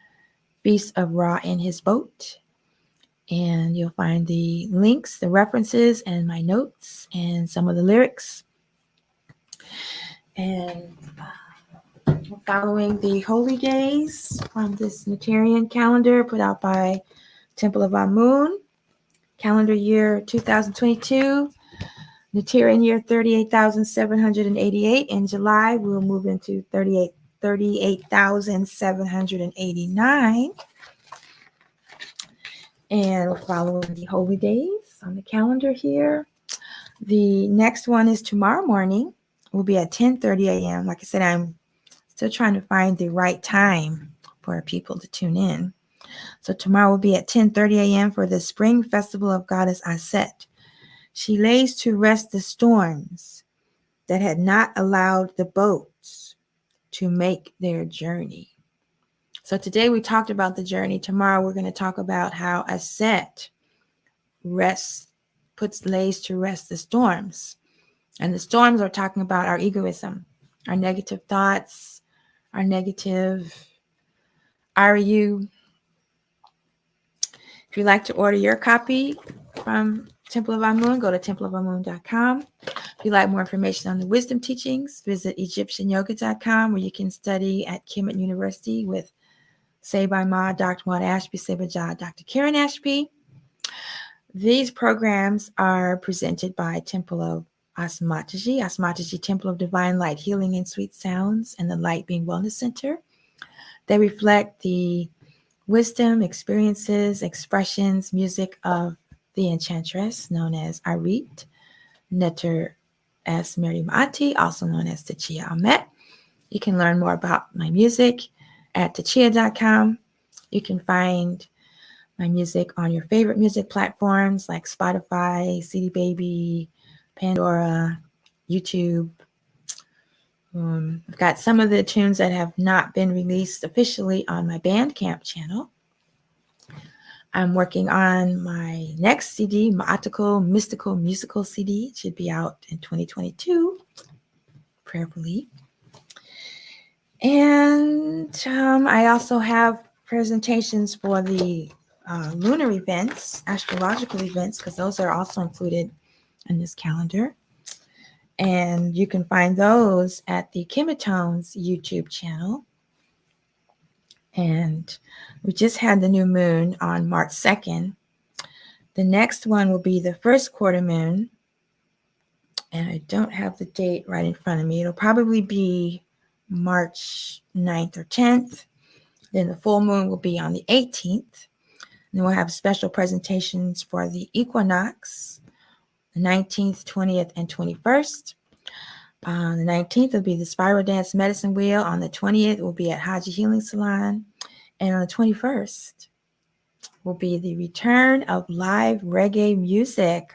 Beast of Ra in His Boat. And you'll find the links, the references, and my notes, and some of the lyrics. And following the holy days from this Nigerian calendar put out by Temple of Amun, calendar year 2022, Nigerian year 38,788. In July, we'll move into 38,789. And following the holy days on the calendar here. The next one is tomorrow morning. Will be at 10:30 a.m. Like I said, I'm still trying to find the right time for people to tune in. So tomorrow will be at 10:30 a.m. for the Spring Festival of Goddess Aset. She lays to rest the storms that had not allowed the boats to make their journey. So today we talked about the journey. Tomorrow we're going to talk about how Aset lays to rest the storms. And the storms are talking about our egoism, our negative thoughts, our negative RU. If you'd like to order your copy from Temple of Amun, go to templeofamun.com. If you'd like more information on the wisdom teachings, visit egyptianyoga.com, where you can study at Kemet University with Sabai Ma, Dr. Juan Ashby, Sabai Jah, Dr. Karen Ashby. These programs are presented by Temple of Asmataji, Temple of Divine Light, Healing and Sweet Sounds, and the Light Being Wellness Center. They reflect the wisdom, experiences, expressions, music of the enchantress known as Arit Neter S. Mary Maati, also known as Tachia Ahmet. You can learn more about my music at tachia.com. You can find my music on your favorite music platforms like Spotify, CD Baby, Pandora, YouTube. I've got some of the tunes that have not been released officially on my Bandcamp channel. I'm working on my next CD, Mystical Musical CD. It should be out in 2022, prayerfully. And I also have presentations for the lunar events, astrological events, because those are also included in this calendar. And you can find those at the Kimatones YouTube channel. And we just had the new moon on March 2nd. The next one will be the first quarter moon. And I don't have the date right in front of me. It'll probably be March 9th or 10th. Then the full moon will be on the 18th. And then we'll have special presentations for the equinox, the 19th, 20th, and 21st. On the 19th will be the Spiral Dance Medicine Wheel. On the 20th will be at Haji Healing Salon. And on the 21st will be the return of live reggae music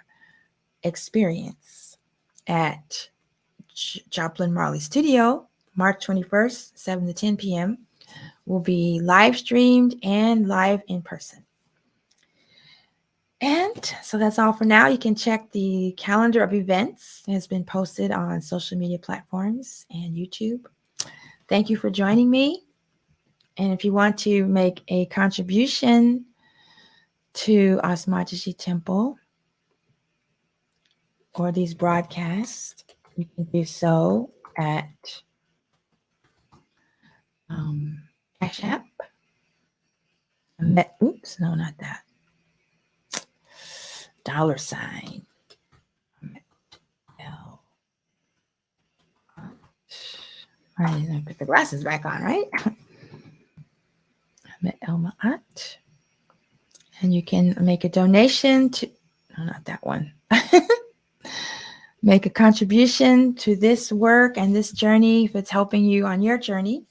experience at Joplin Marley Studio, March 21st, 7 to 10 p.m. will be live streamed and live in person. And so that's all for now. You can check the calendar of events. It has been posted on social media platforms and YouTube. Thank you for joining me. And if you want to make a contribution to Osmajishi Temple or these broadcasts, you can do so at Cash App. Oops, no, not that. $. All right, I'm gonna put the glasses back on, right? Met Elmaat. And you can make a donation to, no, not that one. Make a contribution to this work and this journey if it's helping you on your journey.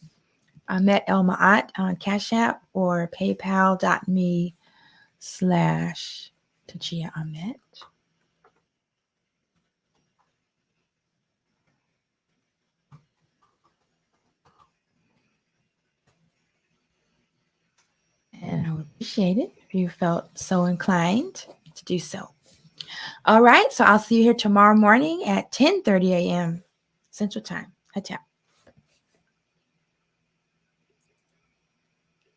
Met Elmaat on Cash App or paypal.me/Tachia Ahmet. And I would appreciate it if you felt so inclined to do so. All right, so I'll see you here tomorrow morning at 10:30 a.m. Central Time. Hekau.